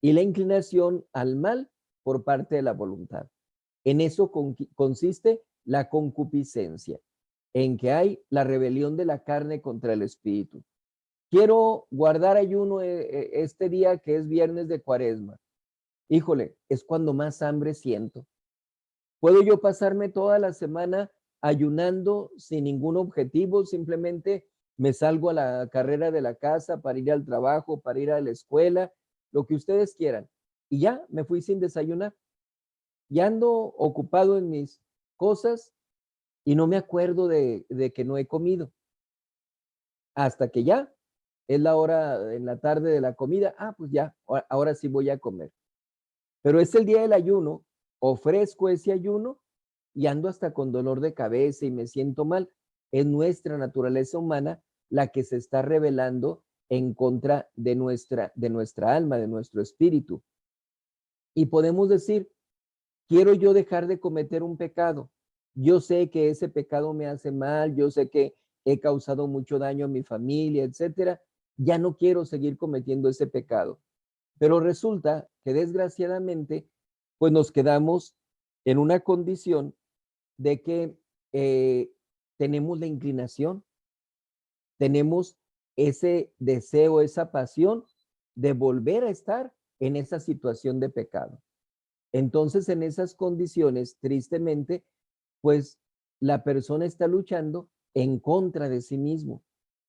Speaker 1: y la inclinación al mal por parte de la voluntad. En eso consiste la concupiscencia, en que hay la rebelión de la carne contra el espíritu. Quiero guardar ayuno este día que es viernes de Cuaresma. Híjole, es cuando más hambre siento. ¿Puedo yo pasarme toda la semana ayunando sin ningún objetivo? Simplemente me salgo a la carrera de la casa para ir al trabajo, para ir a la escuela, lo que ustedes quieran. Y ya me fui sin desayunar. Ya ando ocupado en mis cosas y no me acuerdo de que no he comido. Hasta que ya es la hora en la tarde de la comida. Ah, pues ya, ahora sí voy a comer. Pero es el día del ayuno, ofrezco ese ayuno y ando hasta con dolor de cabeza y me siento mal. Es nuestra naturaleza humana la que se está rebelando en contra de nuestra alma, de nuestro espíritu. Y podemos decir, quiero yo dejar de cometer un pecado. Yo sé que ese pecado me hace mal, yo sé que he causado mucho daño a mi familia, etcétera. Ya no quiero seguir cometiendo ese pecado. Pero resulta que desgraciadamente, pues nos quedamos en una condición de que tenemos la inclinación, tenemos ese deseo, esa pasión de volver a estar en esa situación de pecado. Entonces, en esas condiciones, tristemente, pues la persona está luchando en contra de sí mismo.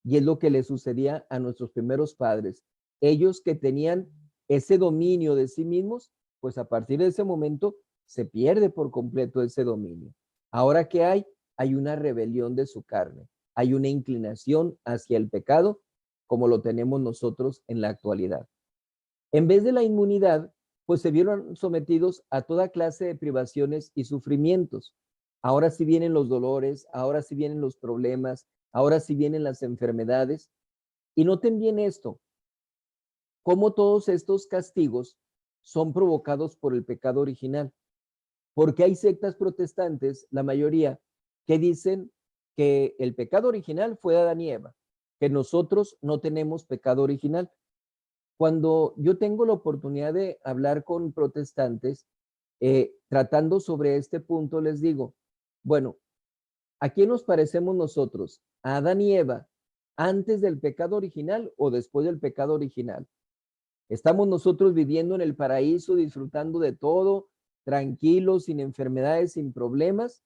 Speaker 1: Y es lo que le sucedía a nuestros primeros padres. Ellos que tenían ese dominio de sí mismos, pues a partir de ese momento se pierde por completo ese dominio. Ahora que hay una rebelión de su carne, hay una inclinación hacia el pecado, como lo tenemos nosotros en la actualidad. En vez de la inmunidad, pues se vieron sometidos a toda clase de privaciones y sufrimientos. Ahora sí vienen los dolores, ahora sí vienen los problemas, ahora sí vienen las enfermedades. Y noten bien esto, cómo todos estos castigos son provocados por el pecado original. Porque hay sectas protestantes, la mayoría, que dicen que el pecado original fue Adán y Eva, que nosotros no tenemos pecado original. Cuando yo tengo la oportunidad de hablar con protestantes, tratando sobre este punto, les digo, bueno, ¿a quién nos parecemos nosotros? ¿A Adán y Eva antes del pecado original o después del pecado original? ¿Estamos nosotros viviendo en el paraíso, disfrutando de todo, tranquilos, sin enfermedades, sin problemas?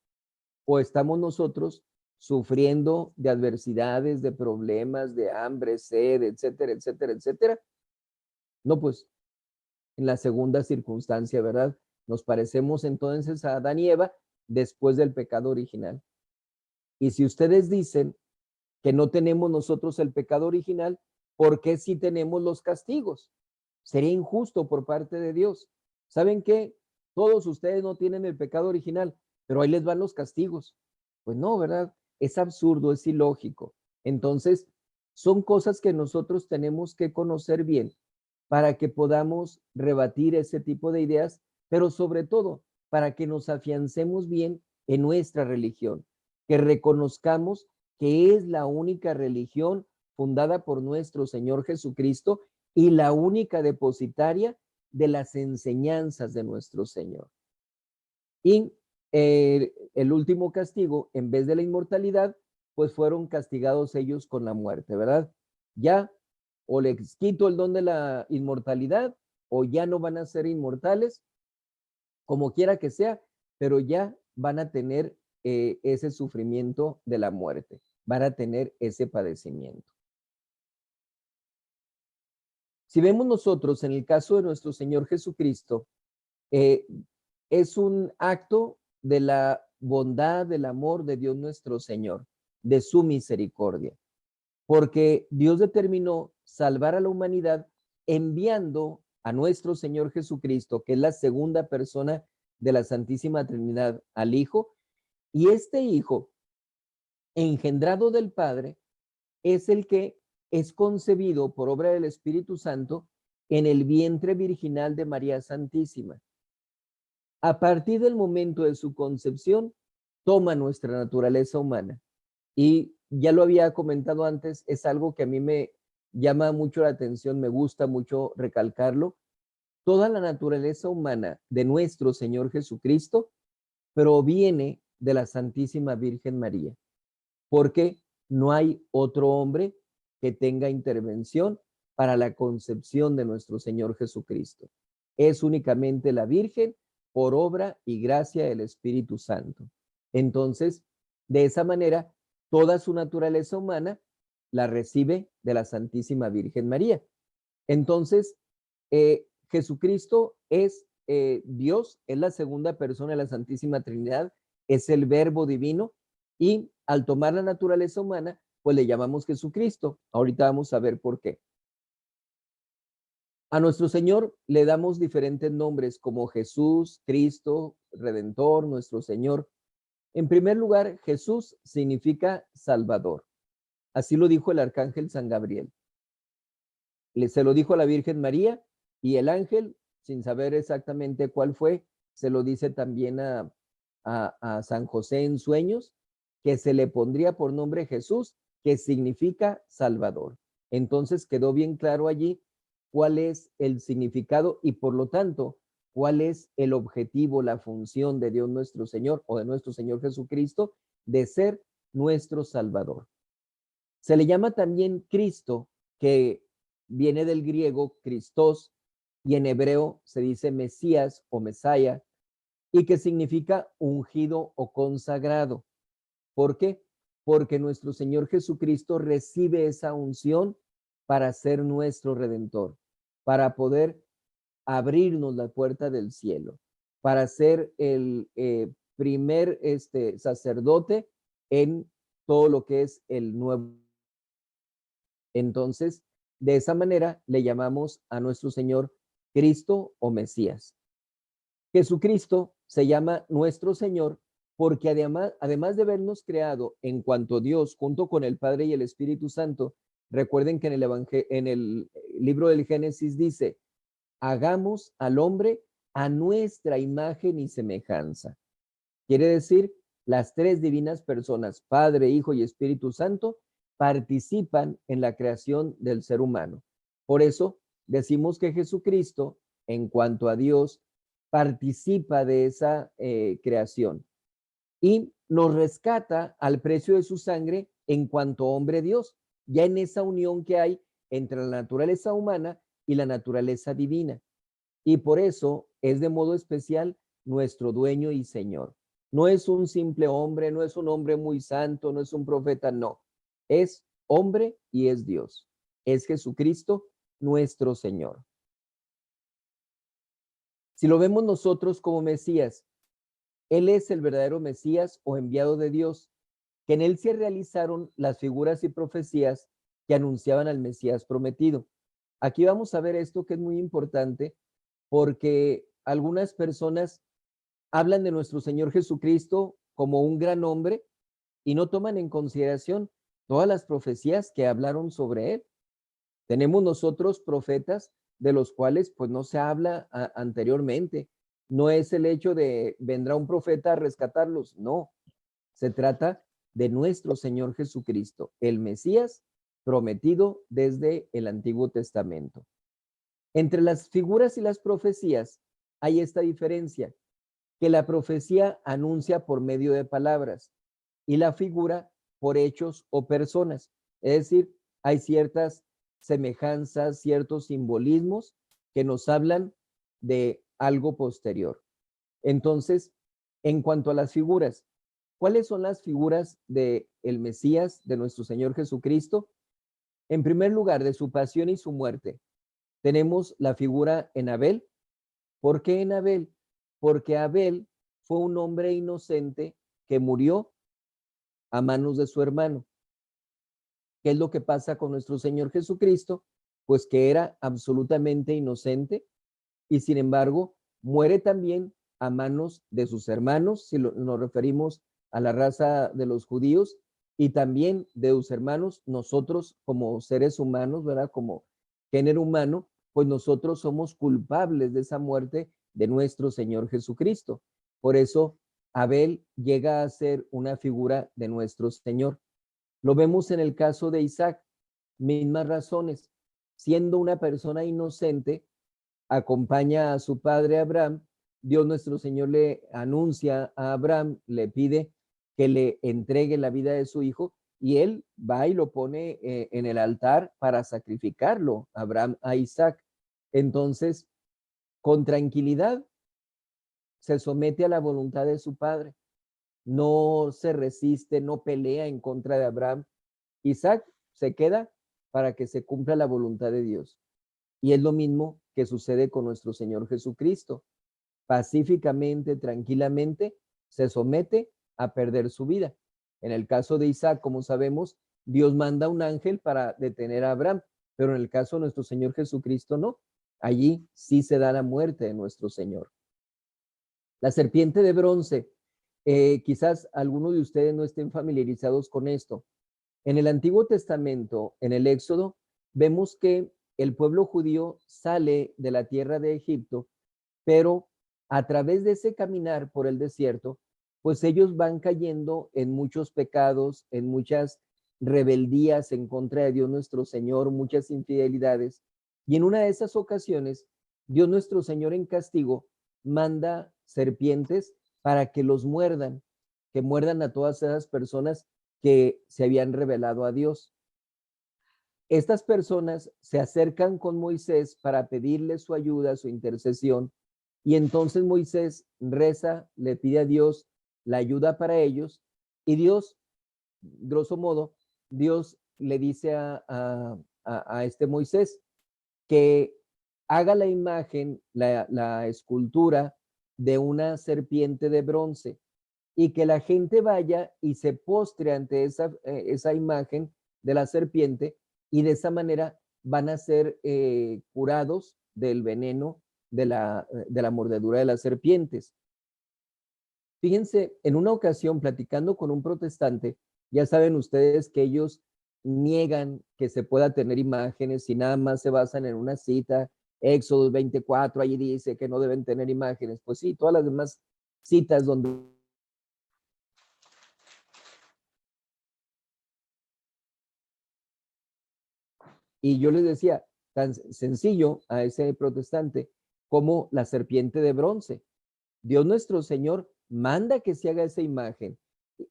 Speaker 1: ¿O estamos nosotros sufriendo de adversidades, de problemas, de hambre, sed, etcétera, etcétera, etcétera? No, pues en la segunda circunstancia, ¿verdad? Nos parecemos entonces a Adán y Eva después del pecado original. Y si ustedes dicen que no tenemos nosotros el pecado original, ¿por qué si tenemos los castigos? Sería injusto por parte de Dios. ¿Saben qué? Todos ustedes no tienen el pecado original, pero ahí les van los castigos. Pues no, ¿verdad? Es absurdo, es ilógico. Entonces, son cosas que nosotros tenemos que conocer bien para que podamos rebatir ese tipo de ideas, pero sobre todo para que nos afiancemos bien en nuestra religión, que reconozcamos que es la única religión fundada por nuestro Señor Jesucristo y la única depositaria de las enseñanzas de nuestro Señor. Y el último castigo, en vez de la inmortalidad, pues fueron castigados ellos con la muerte, ¿verdad? Ya o les quito el don de la inmortalidad o ya no van a ser inmortales, como quiera que sea, pero ya van a tener ese sufrimiento de la muerte, van a tener ese padecimiento. Si vemos nosotros en el caso de nuestro Señor Jesucristo, es un acto de la bondad, del amor de Dios nuestro Señor, de su misericordia, porque Dios determinó salvar a la humanidad enviando a nuestro Señor Jesucristo, que es la segunda persona de la Santísima Trinidad, al Hijo, y este Hijo, engendrado del Padre, es el que es concebido por obra del Espíritu Santo en el vientre virginal de María Santísima. A partir del momento de su concepción, toma nuestra naturaleza humana. Y ya lo había comentado antes, es algo que a mí me llama mucho la atención, me gusta mucho recalcarlo. Toda la naturaleza humana de nuestro Señor Jesucristo proviene de la Santísima Virgen María, porque no hay otro hombre que tenga intervención para la concepción de nuestro Señor Jesucristo. Es únicamente la Virgen por obra y gracia del Espíritu Santo. Entonces, de esa manera, toda su naturaleza humana la recibe de la Santísima Virgen María. Entonces, Jesucristo es Dios, es la segunda persona de la Santísima Trinidad, es el Verbo divino, y al tomar la naturaleza humana, pues le llamamos Jesucristo. Ahorita vamos a ver por qué. A nuestro Señor le damos diferentes nombres como Jesús, Cristo, Redentor, nuestro Señor. En primer lugar, Jesús significa Salvador. Así lo dijo el arcángel San Gabriel. Se lo dijo a la Virgen María y el ángel, sin saber exactamente cuál fue, se lo dice también a San José en sueños, que se le pondría por nombre Jesús, que significa Salvador. Entonces quedó bien claro allí cuál es el significado y por lo tanto, cuál es el objetivo, la función de Dios nuestro Señor o de nuestro Señor Jesucristo de ser nuestro Salvador. Se le llama también Cristo, que viene del griego Christos y en hebreo se dice Mesías o Mesaya, y que significa ungido o consagrado. ¿Por qué? Porque nuestro Señor Jesucristo recibe esa unción para ser nuestro Redentor, para poder abrirnos la puerta del cielo, para ser el primer sacerdote en todo lo que es el nuevo. Entonces, de esa manera le llamamos a nuestro Señor Cristo o Mesías. Jesucristo se llama nuestro Señor porque además de habernos creado en cuanto Dios junto con el Padre y el Espíritu Santo, recuerden que en el libro del Génesis dice, hagamos al hombre a nuestra imagen y semejanza. Quiere decir, las tres divinas personas, Padre, Hijo y Espíritu Santo, participan en la creación del ser humano. Por eso decimos que Jesucristo, en cuanto a Dios, participa de esa creación y nos rescata al precio de su sangre en cuanto hombre Dios, ya en esa unión que hay entre la naturaleza humana y la naturaleza divina. Y por eso es de modo especial nuestro dueño y Señor. No es un simple hombre, no es un hombre muy santo, no es un profeta, no. Es hombre y es Dios. Es Jesucristo, nuestro Señor. Si lo vemos nosotros como Mesías, Él es el verdadero Mesías o enviado de Dios, que en Él se realizaron las figuras y profecías que anunciaban al Mesías prometido. Aquí vamos a ver esto que es muy importante porque algunas personas hablan de nuestro Señor Jesucristo como un gran hombre y no toman en consideración todas las profecías que hablaron sobre él. Tenemos nosotros profetas de los cuales pues no se habla anteriormente. No es el hecho de vendrá un profeta a rescatarlos, no. Se trata de nuestro Señor Jesucristo, el Mesías prometido desde el Antiguo Testamento. Entre las figuras y las profecías hay esta diferencia, que la profecía anuncia por medio de palabras y la figura por hechos o personas. Es decir, hay ciertas semejanzas, ciertos simbolismos que nos hablan de algo posterior. Entonces, en cuanto a las figuras, ¿cuáles son las figuras del Mesías, de nuestro Señor Jesucristo? En primer lugar, de su pasión y su muerte. Tenemos la figura en Abel. ¿Por qué en Abel? Porque Abel fue un hombre inocente que murió a manos de su hermano. ¿Qué es lo que pasa con nuestro Señor Jesucristo? Pues que era absolutamente inocente y sin embargo muere también a manos de sus hermanos, si nos referimos a la raza de los judíos, y también de sus hermanos, nosotros como seres humanos, ¿verdad? Como género humano, pues nosotros somos culpables de esa muerte de nuestro Señor Jesucristo. Por eso Abel llega a ser una figura de nuestro Señor. Lo vemos en el caso de Isaac, mismas razones. Siendo una persona inocente, acompaña a su padre Abraham. Dios nuestro Señor le anuncia a Abraham, le pide que le entregue la vida de su hijo y él va y lo pone en el altar para sacrificarlo, Abraham a Isaac. Entonces, con tranquilidad, se somete a la voluntad de su padre. No se resiste, no pelea en contra de Abraham. Isaac se queda para que se cumpla la voluntad de Dios. Y es lo mismo que sucede con nuestro Señor Jesucristo. Pacíficamente, tranquilamente, se somete a perder su vida. En el caso de Isaac, como sabemos, Dios manda un ángel para detener a Abraham, pero en el caso de nuestro Señor Jesucristo no. Allí sí se da la muerte de nuestro Señor. La serpiente de bronce, quizás algunos de ustedes no estén familiarizados con esto. En el Antiguo Testamento, en el Éxodo, vemos que el pueblo judío sale de la tierra de Egipto, pero a través de ese caminar por el desierto, pues ellos van cayendo en muchos pecados, en muchas rebeldías en contra de Dios nuestro Señor, muchas infidelidades. Y en una de esas ocasiones, Dios nuestro Señor en castigo manda serpientes para que los muerdan, que muerdan a todas esas personas que se habían revelado a Dios. Estas personas se acercan con Moisés para pedirle su ayuda, su intercesión, y entonces Moisés reza, le pide a Dios la ayuda para ellos, y Dios, grosso modo, Dios le dice a este Moisés que haga la imagen, la escultura de una serpiente de bronce y que la gente vaya y se postre ante esa imagen de la serpiente y de esa manera van a ser curados del veneno de la mordedura de las serpientes. Fíjense, en una ocasión platicando con un protestante, ya saben ustedes que ellos niegan que se pueda tener imágenes y nada más se basan en una cita, Éxodo 24, allí dice que no deben tener imágenes. Pues sí, todas las demás citas donde y yo les decía, tan sencillo a ese protestante como la serpiente de bronce. Dios nuestro Señor manda que se haga esa imagen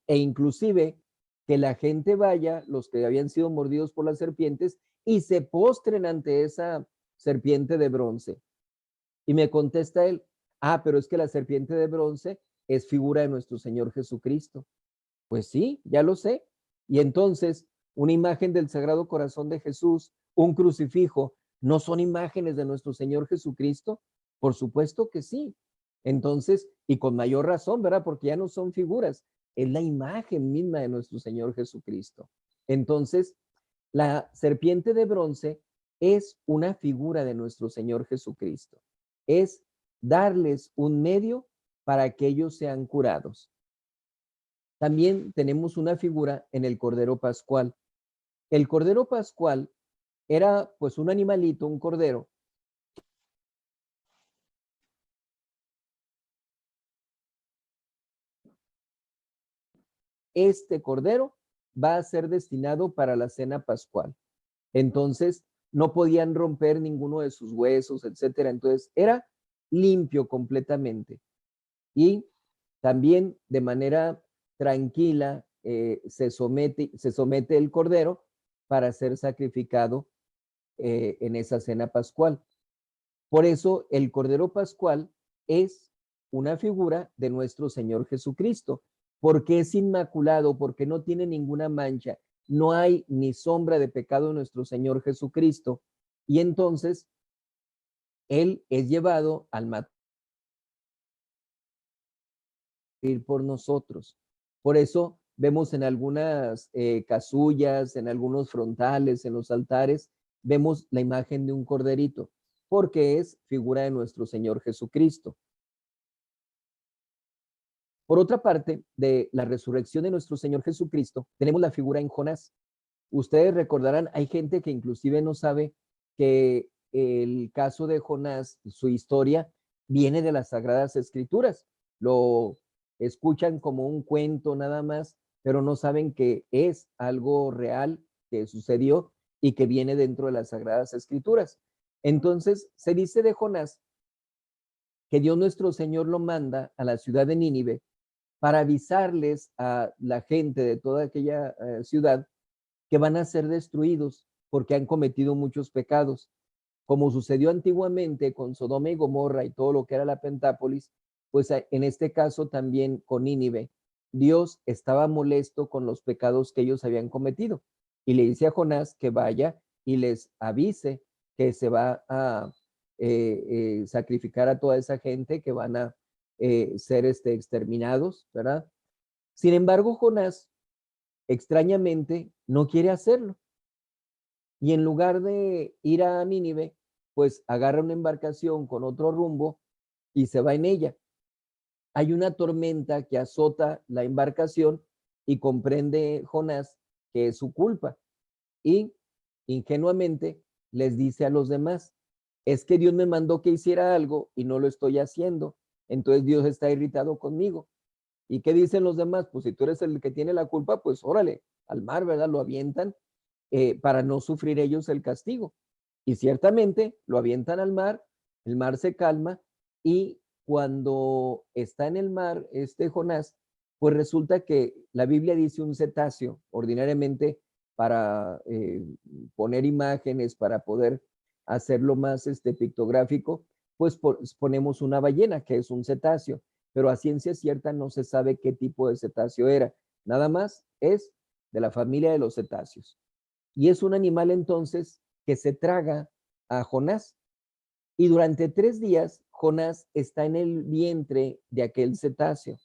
Speaker 1: e inclusive que la gente vaya, los que habían sido mordidos por las serpientes, y se postren ante esa serpiente de bronce. Y me contesta él, pero es que la serpiente de bronce es figura de nuestro Señor Jesucristo. Pues sí, ya lo sé. Y entonces, una imagen del Sagrado Corazón de Jesús, un crucifijo, ¿no son imágenes de nuestro Señor Jesucristo? Por supuesto que sí. Entonces, y con mayor razón, ¿verdad? Porque ya no son figuras, es la imagen misma de nuestro Señor Jesucristo. Entonces, La serpiente de bronce es una figura de nuestro Señor Jesucristo. Es darles un medio para que ellos sean curados. También tenemos una figura en el Cordero Pascual. El Cordero Pascual era pues un animalito, un cordero. Este cordero va a ser destinado para la cena pascual. Entonces, no podían romper ninguno de sus huesos, etcétera. Entonces, era limpio completamente. Y también de manera tranquila se somete el cordero para ser sacrificado en esa cena pascual. Por eso el Cordero Pascual es una figura de nuestro Señor Jesucristo, porque es inmaculado, porque no tiene ninguna mancha, no hay ni sombra de pecado en nuestro Señor Jesucristo. Y entonces Él es llevado al matar por nosotros. Por eso vemos en algunas casullas, en algunos frontales, en los altares, vemos la imagen de un corderito, porque es figura de nuestro Señor Jesucristo. Por otra parte, de la resurrección de nuestro Señor Jesucristo, tenemos la figura en Jonás. Ustedes recordarán, hay gente que inclusive no sabe que el caso de Jonás, su historia, viene de las Sagradas Escrituras. Lo escuchan como un cuento nada más, pero no saben que es algo real que sucedió y que viene dentro de las Sagradas Escrituras. Entonces, se dice de Jonás que Dios nuestro Señor lo manda a la ciudad de Nínive para avisarles a la gente de toda aquella ciudad que van a ser destruidos porque han cometido muchos pecados. Como sucedió antiguamente con Sodoma y Gomorra y todo lo que era la Pentápolis, pues en este caso también con Nínive, Dios estaba molesto con los pecados que ellos habían cometido y le dice a Jonás que vaya y les avise que se va a sacrificar a toda esa gente, que van a ser exterminados, ¿verdad? Sin embargo, Jonás extrañamente no quiere hacerlo y en lugar de ir a Nínive, pues agarra una embarcación con otro rumbo y se va en ella. Hay una tormenta que azota la embarcación y comprende Jonás que es su culpa y ingenuamente les dice a los demás, es que Dios me mandó que hiciera algo y no lo estoy haciendo, entonces Dios está irritado conmigo. ¿Y qué dicen los demás? Pues si tú eres el que tiene la culpa, pues órale, al mar, ¿verdad? Lo avientan para no sufrir ellos el castigo. Y ciertamente lo avientan al mar, el mar se calma y cuando está en el mar Jonás, pues resulta que la Biblia dice un cetáceo, ordinariamente para poner imágenes, para poder hacerlo más pictográfico, pues ponemos una ballena, que es un cetáceo, pero a ciencia cierta no se sabe qué tipo de cetáceo era. Nada más es de la familia de los cetáceos. Y es un animal entonces que se traga a Jonás. Y durante 3 días, Jonás está en el vientre de aquel cetáceo.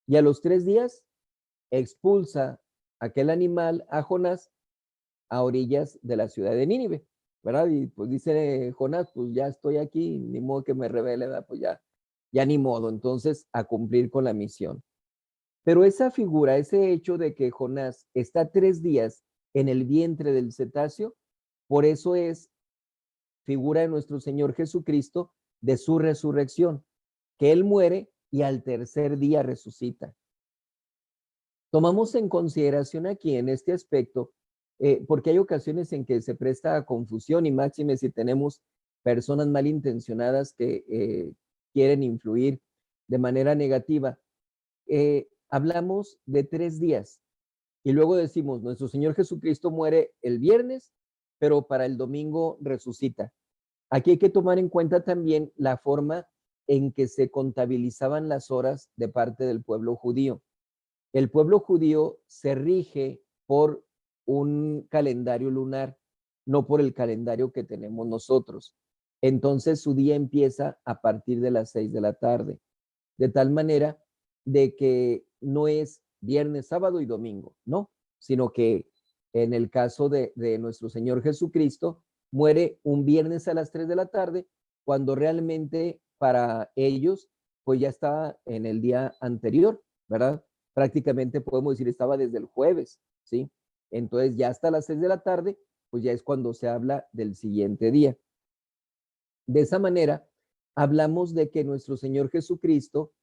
Speaker 1: Y a los 3 días, expulsa aquel animal a Jonás a orillas de la ciudad de Nínive, ¿verdad? Y pues dice Jonás, pues ya estoy aquí, ni modo que me revele, ¿verdad? Pues ya ni modo, entonces a cumplir con la misión. Pero esa figura, ese hecho de que Jonás está 3 días en el vientre del cetáceo, por eso es figura de nuestro Señor Jesucristo, de su resurrección, que Él muere y al tercer día resucita. Tomamos en consideración aquí en este aspecto, porque hay ocasiones en que se presta a confusión y máxime si tenemos personas malintencionadas que quieren influir de manera negativa. Hablamos de 3 días y luego decimos, nuestro Señor Jesucristo muere el viernes, pero para el domingo resucita. Aquí hay que tomar en cuenta también la forma en que se contabilizaban las horas de parte del pueblo judío. El pueblo judío se rige por un calendario lunar, no por el calendario que tenemos nosotros. Entonces su día empieza a partir de las 6 de la tarde, de tal manera de que no es viernes, sábado y domingo, no, sino que En el caso de nuestro Señor Jesucristo, muere un viernes a las 3 de la tarde, cuando realmente para ellos, pues ya estaba en el día anterior, ¿verdad? Prácticamente podemos decir estaba desde el jueves, ¿sí? Entonces ya hasta las 6 de la tarde, pues ya es cuando se habla del siguiente día. De esa manera, hablamos de que nuestro Señor Jesucristo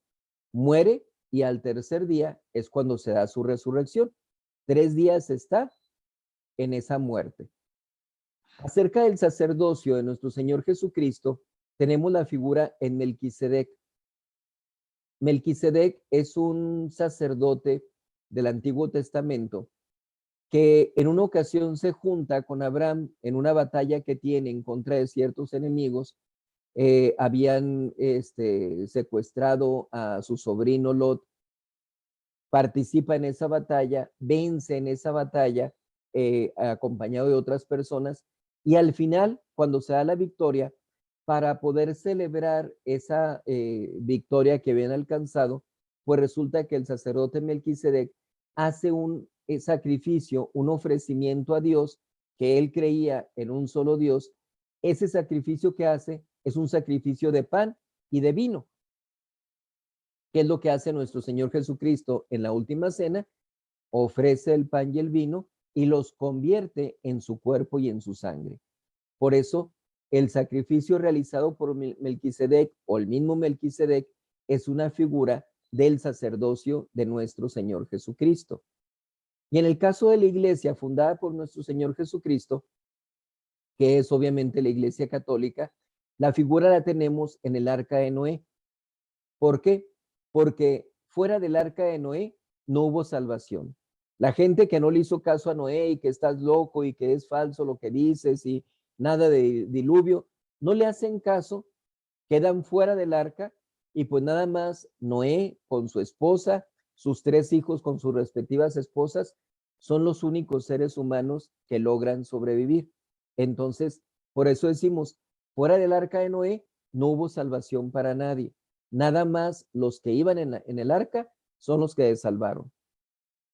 Speaker 1: muere y al tercer día es cuando se da su resurrección. 3 días está en esa muerte. Acerca del sacerdocio de nuestro Señor Jesucristo, tenemos la figura en Melquisedec. Melquisedec es un sacerdote del Antiguo Testamento que en una ocasión se junta con Abraham en una batalla que tiene en contra de ciertos enemigos. Habían secuestrado a su sobrino Lot, participa en esa batalla, vence en esa batalla, acompañado de otras personas, y al final, cuando se da la victoria, para poder celebrar esa victoria que habían alcanzado, pues resulta que el sacerdote Melquisedec hace un sacrificio, un ofrecimiento a Dios, que él creía en un solo Dios. Ese sacrificio que hace es un sacrificio de pan y de vino. ¿Qué es lo que hace nuestro Señor Jesucristo en la última cena? Ofrece el pan y el vino y los convierte en su cuerpo y en su sangre. Por eso, el sacrificio realizado por Melquisedec o el mismo Melquisedec es una figura del sacerdocio de nuestro Señor Jesucristo. Y en el caso de la iglesia fundada por nuestro Señor Jesucristo, que es obviamente la iglesia católica, la figura la tenemos en el arca de Noé. ¿Por qué? Porque fuera del arca de Noé no hubo salvación. La gente que no le hizo caso a Noé y que estás loco y que es falso lo que dices y nada de diluvio, no le hacen caso, quedan fuera del arca y pues nada más Noé con su esposa, sus 3 hijos con sus respectivas esposas, son los únicos seres humanos que logran sobrevivir. Entonces, por eso decimos, fuera del arca de Noé no hubo salvación para nadie. Nada más los que iban en el arca son los que se salvaron.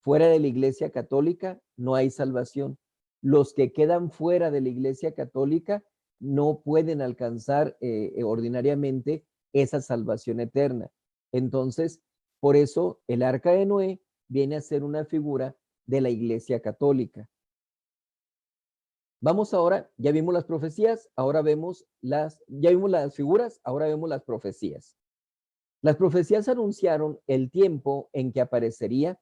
Speaker 1: Fuera de la iglesia católica no hay salvación. Los que quedan fuera de la iglesia católica no pueden alcanzar ordinariamente esa salvación eterna. Entonces, por eso el arca de Noé viene a ser una figura de la iglesia católica. Vamos ahora, ya vimos las profecías, ahora vemos ya vimos las figuras, ahora vemos las profecías. Las profecías anunciaron el tiempo en que aparecería,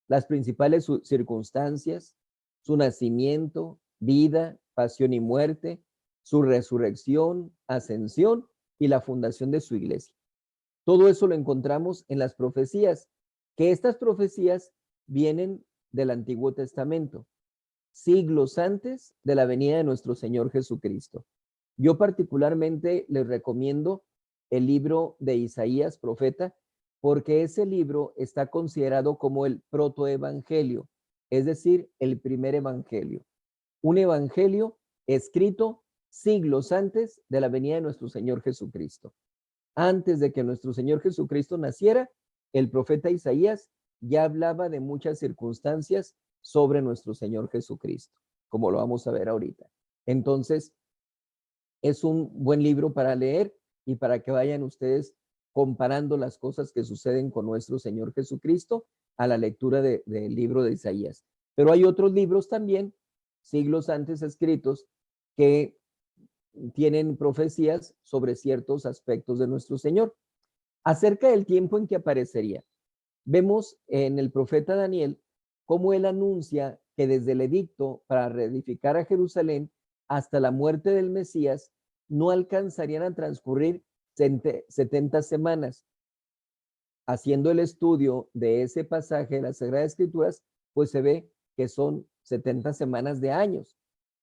Speaker 1: las principales circunstancias, su nacimiento, vida, pasión y muerte, su resurrección, ascensión y la fundación de su iglesia. Todo eso lo encontramos en las profecías, que estas profecías vienen del Antiguo Testamento, siglos antes de la venida de nuestro Señor Jesucristo. Yo particularmente les recomiendo el libro de Isaías, profeta, porque ese libro está considerado como el protoevangelio, es decir, el primer evangelio. Un evangelio escrito siglos antes de la venida de nuestro Señor Jesucristo. Antes de que nuestro Señor Jesucristo naciera, el profeta Isaías ya hablaba de muchas circunstancias sobre nuestro Señor Jesucristo, como lo vamos a ver ahorita. Entonces, es un buen libro para leer y para que vayan ustedes comparando las cosas que suceden con nuestro Señor Jesucristo a la lectura del libro de Isaías. Pero hay otros libros también, siglos antes escritos, que tienen profecías sobre ciertos aspectos de nuestro Señor. Acerca del tiempo en que aparecería, vemos en el profeta Daniel cómo él anuncia que desde el edicto para reedificar a Jerusalén hasta la muerte del Mesías no alcanzarían a transcurrir 70 semanas. Haciendo el estudio de ese pasaje de las Sagradas Escrituras, pues se ve que son 70 semanas de años.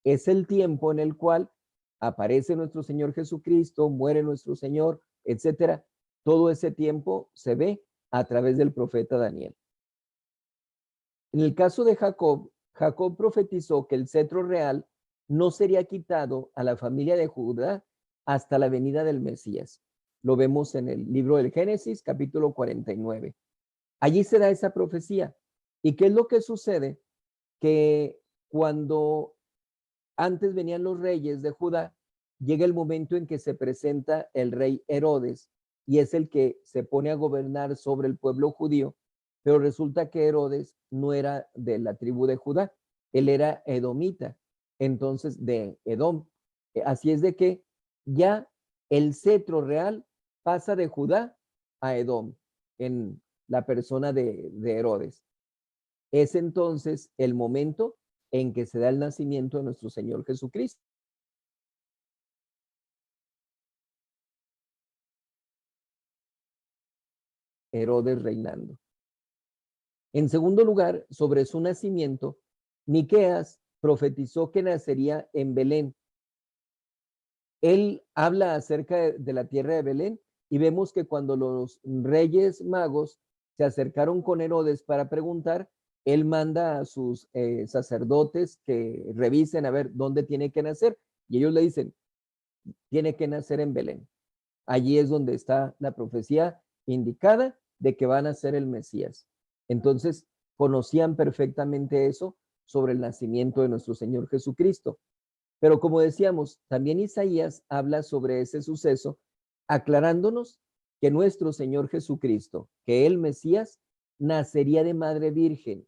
Speaker 1: Es el tiempo en el cual aparece nuestro Señor Jesucristo, muere nuestro Señor, etcétera. Todo ese tiempo se ve a través del profeta Daniel. En el caso de Jacob, Jacob profetizó que el cetro real no sería quitado a la familia de Judá hasta la venida del Mesías. Lo vemos en el libro del Génesis, capítulo 49. Allí se da esa profecía. ¿Y qué es lo que sucede? Que cuando antes venían los reyes de Judá, llega el momento en que se presenta el rey Herodes y es el que se pone a gobernar sobre el pueblo judío, pero resulta que Herodes no era de la tribu de Judá, él era edomita, entonces de Edom. Así es de que ya el cetro real pasa de Judá a Edom en la persona de Herodes. Es entonces el momento en que se da el nacimiento de nuestro Señor Jesucristo. Herodes reinando. En segundo lugar, sobre su nacimiento, Miqueas profetizó que nacería en Belén. Él habla acerca de la tierra de Belén y vemos que cuando los reyes magos se acercaron con Herodes para preguntar, él manda a sus sacerdotes que revisen a ver dónde tiene que nacer y ellos le dicen, tiene que nacer en Belén. Allí es donde está la profecía indicada de que va a nacer el Mesías. Entonces, conocían perfectamente eso sobre el nacimiento de nuestro Señor Jesucristo. Pero como decíamos, también Isaías habla sobre ese suceso, aclarándonos que nuestro Señor Jesucristo, que el Mesías, nacería de madre virgen.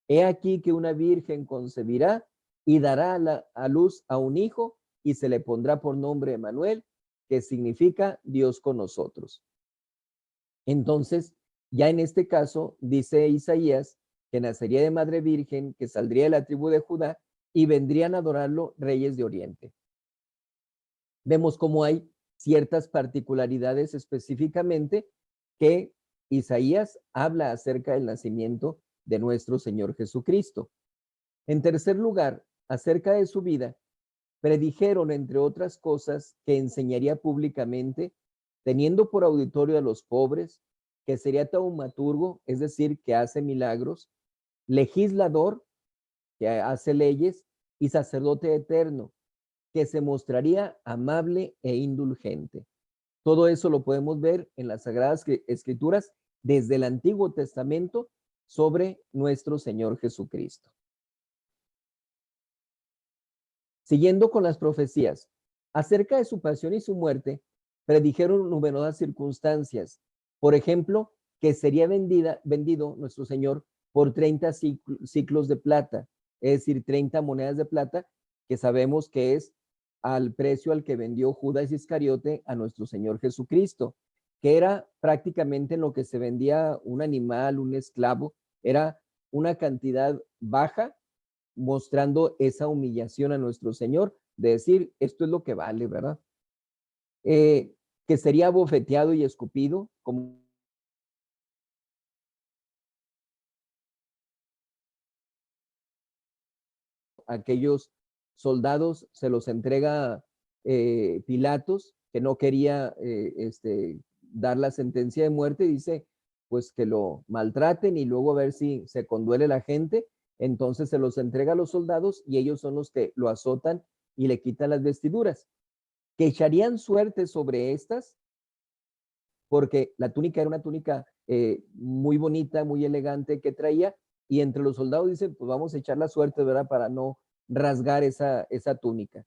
Speaker 1: He aquí que una virgen concebirá y dará a luz a un hijo y se le pondrá por nombre Emmanuel, que significa Dios con nosotros. Entonces, ya en este caso, dice Isaías que nacería de madre virgen, que saldría de la tribu de Judá y vendrían a adorarlo reyes de Oriente. Vemos cómo hay ciertas particularidades específicamente que Isaías habla acerca del nacimiento de nuestro Señor Jesucristo. En tercer lugar, acerca de su vida, predijeron, entre otras cosas, que enseñaría públicamente, teniendo por auditorio a los pobres, que sería taumaturgo, es decir, que hace milagros, legislador, que hace leyes, y sacerdote eterno, que se mostraría amable e indulgente. Todo eso lo podemos ver en las Sagradas Escrituras desde el Antiguo Testamento sobre nuestro Señor Jesucristo. Siguiendo con las profecías, acerca de su pasión y su muerte, predijeron numerosas circunstancias. Por ejemplo, que sería vendido nuestro Señor por 30 ciclos de plata, es decir, 30 monedas de plata, que sabemos que es al precio al que vendió Judas Iscariote a nuestro Señor Jesucristo, que era prácticamente en lo que se vendía un animal, un esclavo, era una cantidad baja, mostrando esa humillación a nuestro Señor, de decir, esto es lo que vale, ¿verdad? Que sería bofeteado y escupido, como aquellos soldados se los entrega Pilatos, que no quería dar la sentencia de muerte, dice, pues que lo maltraten y luego a ver si se conduele la gente. Entonces se los entrega a los soldados y ellos son los que lo azotan y le quitan las vestiduras. Que echarían suerte sobre estas, porque la túnica era una túnica muy bonita, muy elegante que traía, y entre los soldados dicen, pues vamos a echar la suerte, ¿verdad? Para no rasgar esa túnica.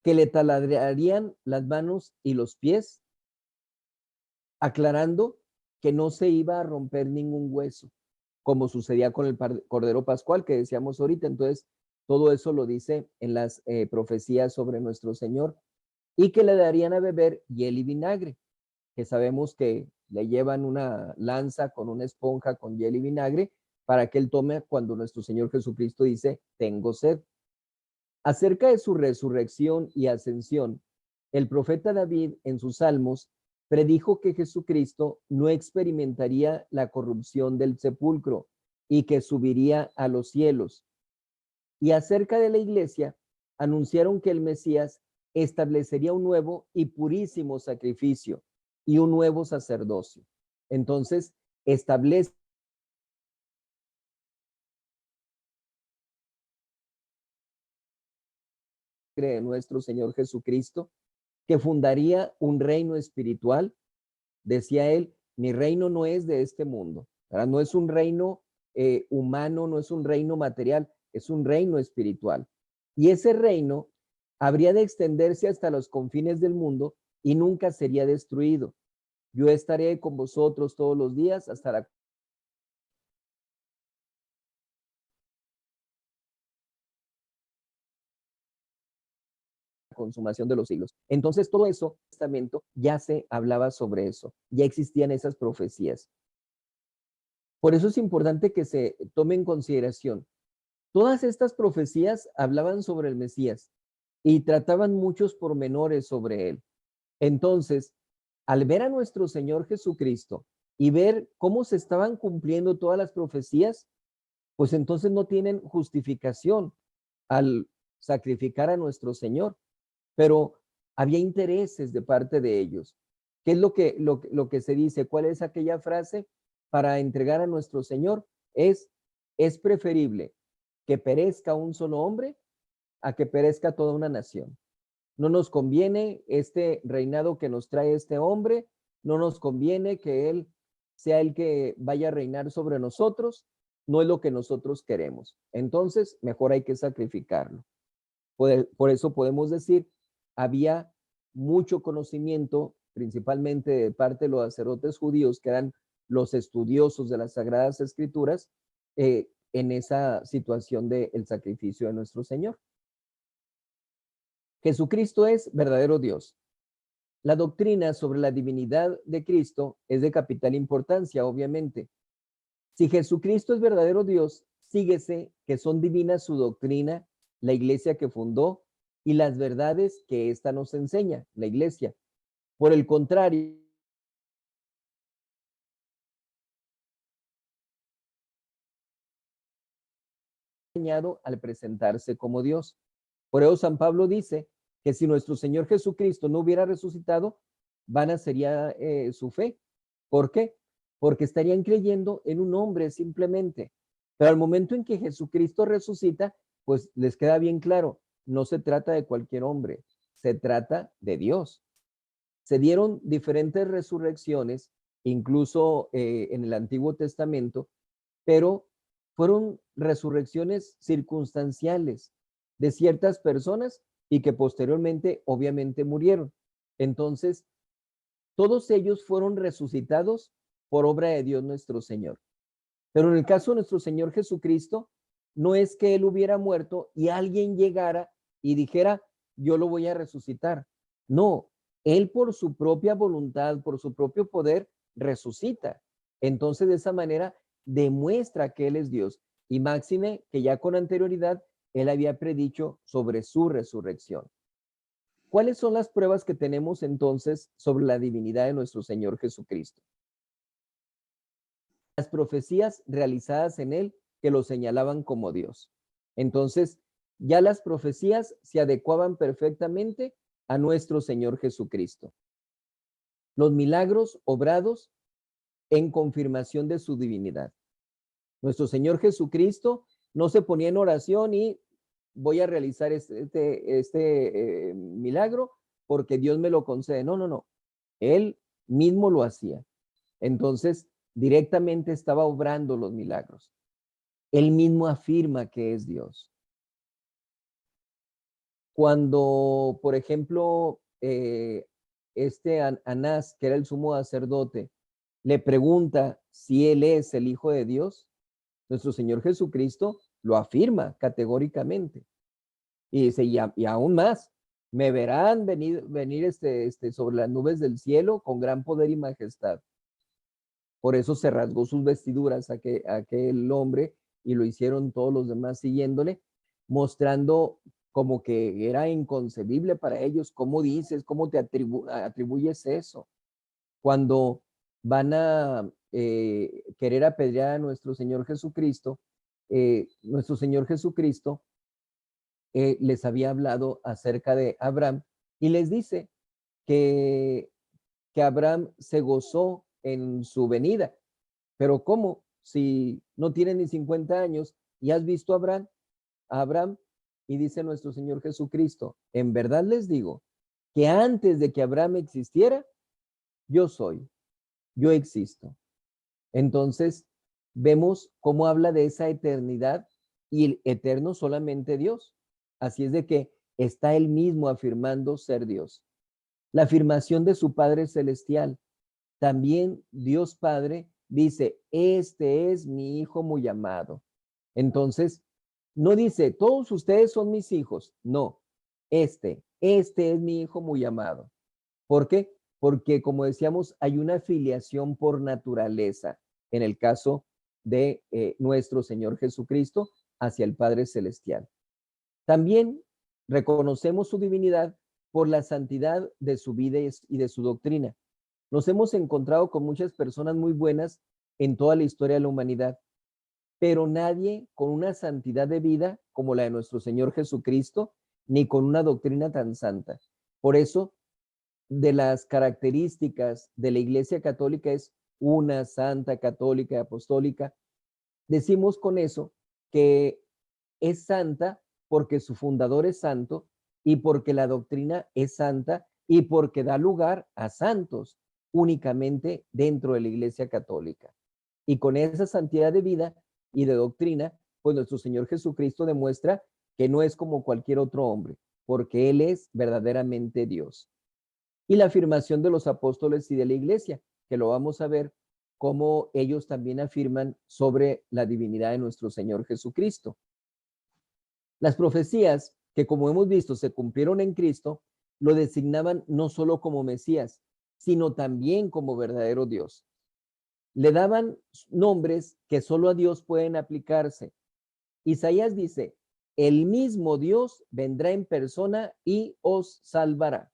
Speaker 1: Que le taladrarían las manos y los pies, aclarando que no se iba a romper ningún hueso, como sucedía con el Cordero Pascual que decíamos ahorita. Entonces, todo eso lo dice en las profecías sobre nuestro Señor, y que le darían a beber hiel y vinagre, que sabemos que le llevan una lanza con una esponja con hiel y vinagre para que él tome cuando nuestro Señor Jesucristo dice, tengo sed. Acerca de su resurrección y ascensión, el profeta David en sus salmos predijo que Jesucristo no experimentaría la corrupción del sepulcro y que subiría a los cielos. Y acerca de la iglesia, anunciaron que el Mesías establecería un nuevo y purísimo sacrificio y un nuevo sacerdocio. Entonces, establece nuestro Señor Jesucristo que fundaría un reino espiritual. Decía él, mi reino no es de este mundo, ¿verdad? No es un reino humano, no es un reino material, es un reino espiritual. Y ese reino habría de extenderse hasta los confines del mundo y nunca sería destruido. Yo estaré con vosotros todos los días hasta la consumación de los siglos. Entonces, todo eso, el Testamento ya se hablaba sobre eso, ya existían esas profecías. Por eso es importante que se tome en consideración. Todas estas profecías hablaban sobre el Mesías y trataban muchos pormenores sobre él. Entonces, al ver a nuestro Señor Jesucristo y ver cómo se estaban cumpliendo todas las profecías, pues entonces no tienen justificación al sacrificar a nuestro Señor, pero había intereses de parte de ellos. ¿Qué es lo que se dice? ¿Cuál es aquella frase para entregar a nuestro Señor? Es preferible que perezca un solo hombre a que perezca toda una nación. No nos conviene este reinado que nos trae este hombre, no nos conviene que él sea el que vaya a reinar sobre nosotros, no es lo que nosotros queremos. Entonces, mejor hay que sacrificarlo. Por eso podemos decir, había mucho conocimiento, principalmente de parte de los sacerdotes judíos, que eran los estudiosos de las Sagradas Escrituras, en esa situación del sacrificio de nuestro Señor. Jesucristo es verdadero Dios. La doctrina sobre la divinidad de Cristo es de capital importancia, obviamente. Si Jesucristo es verdadero Dios, síguese que son divinas su doctrina, la iglesia que fundó, y las verdades que ésta nos enseña, la iglesia. Por el contrario, enseñado al presentarse como Dios. Por eso San Pablo dice que si nuestro Señor Jesucristo no hubiera resucitado, vana sería su fe. ¿Por qué? Porque estarían creyendo en un hombre simplemente. Pero al momento en que Jesucristo resucita, pues les queda bien claro, no se trata de cualquier hombre, se trata de Dios. Se dieron diferentes resurrecciones, incluso en el Antiguo Testamento, pero fueron resurrecciones circunstanciales de ciertas personas y que posteriormente obviamente murieron. Entonces, todos ellos fueron resucitados por obra de Dios nuestro Señor. Pero en el caso de nuestro Señor Jesucristo, no es que Él hubiera muerto y alguien llegara y dijera, yo lo voy a resucitar. No, Él por su propia voluntad, por su propio poder, resucita. Entonces, de esa manera, demuestra que Él es Dios. Y máxime que ya con anterioridad, Él había predicho sobre su resurrección. ¿Cuáles son las pruebas que tenemos entonces sobre la divinidad de nuestro Señor Jesucristo? Las profecías realizadas en él que lo señalaban como Dios. Entonces, ya las profecías se adecuaban perfectamente a nuestro Señor Jesucristo. Los milagros obrados en confirmación de su divinidad. Nuestro Señor Jesucristo no se ponía en oración y voy a realizar este milagro porque Dios me lo concede. No, no, no. Él mismo lo hacía. Entonces, directamente estaba obrando los milagros. Él mismo afirma que es Dios. Cuando, por ejemplo, Anás, que era el sumo sacerdote, le pregunta si él es el Hijo de Dios, nuestro Señor Jesucristo lo afirma categóricamente. Y dice, y aún más, me verán venir sobre las nubes del cielo con gran poder y majestad. Por eso se rasgó sus vestiduras aquel hombre y lo hicieron todos los demás siguiéndole, mostrando como que era inconcebible para ellos. ¿Cómo dices? ¿Cómo te atribuyes eso? Cuando van a querer apedrear a nuestro Señor Jesucristo, nuestro Señor Jesucristo les había hablado acerca de Abraham y les dice que, que Abraham se gozó en su venida. Pero ¿cómo? Si no tiene ni 50 años y has visto a Abraham, y dice nuestro Señor Jesucristo, en verdad les digo que antes de que Abraham existiera, yo soy, yo existo. Entonces, vemos cómo habla de esa eternidad y el eterno solamente Dios. Así es de que está él mismo afirmando ser Dios. La afirmación de su Padre Celestial. También Dios Padre dice, este es mi Hijo muy amado. Entonces, no dice, todos ustedes son mis hijos. No, este es mi Hijo muy amado. ¿Por qué? Porque, como decíamos, hay una filiación por naturaleza en el caso de nuestro Señor Jesucristo hacia el Padre Celestial. También reconocemos su divinidad por la santidad de su vida y de su doctrina. Nos hemos encontrado con muchas personas muy buenas en toda la historia de la humanidad, pero nadie con una santidad de vida como la de nuestro Señor Jesucristo, ni con una doctrina tan santa. Por eso, de las características de la Iglesia Católica es una santa, católica y apostólica. Decimos con eso que es santa porque su fundador es santo y porque la doctrina es santa y porque da lugar a santos únicamente dentro de la Iglesia Católica. Y con esa santidad de vida y de doctrina, pues nuestro Señor Jesucristo demuestra que no es como cualquier otro hombre, porque Él es verdaderamente Dios. Y la afirmación de los apóstoles y de la Iglesia, que lo vamos a ver cómo ellos también afirman sobre la divinidad de nuestro Señor Jesucristo. Las profecías que, como hemos visto, se cumplieron en Cristo, lo designaban no solo como Mesías, sino también como verdadero Dios. Le daban nombres que solo a Dios pueden aplicarse. Isaías dice, el mismo Dios vendrá en persona y os salvará.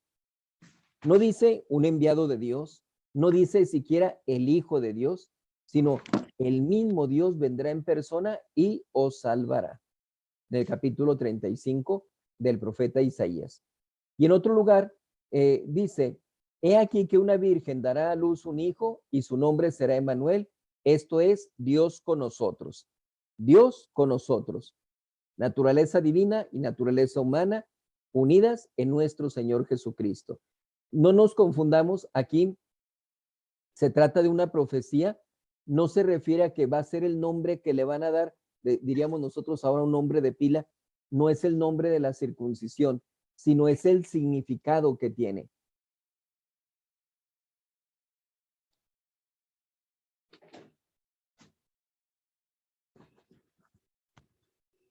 Speaker 1: No dice un enviado de Dios, no dice siquiera el Hijo de Dios, sino el mismo Dios vendrá en persona y os salvará. Del capítulo 35 del profeta Isaías. Y en otro lugar dice, he aquí que una virgen dará a luz un hijo y su nombre será Emmanuel, esto es Dios con nosotros. Dios con nosotros. Naturaleza divina y naturaleza humana unidas en nuestro Señor Jesucristo. No nos confundamos, aquí se trata de una profecía, no se refiere a que va a ser el nombre que le van a dar, diríamos nosotros ahora un nombre de pila, no es el nombre de la circuncisión, sino es el significado que tiene.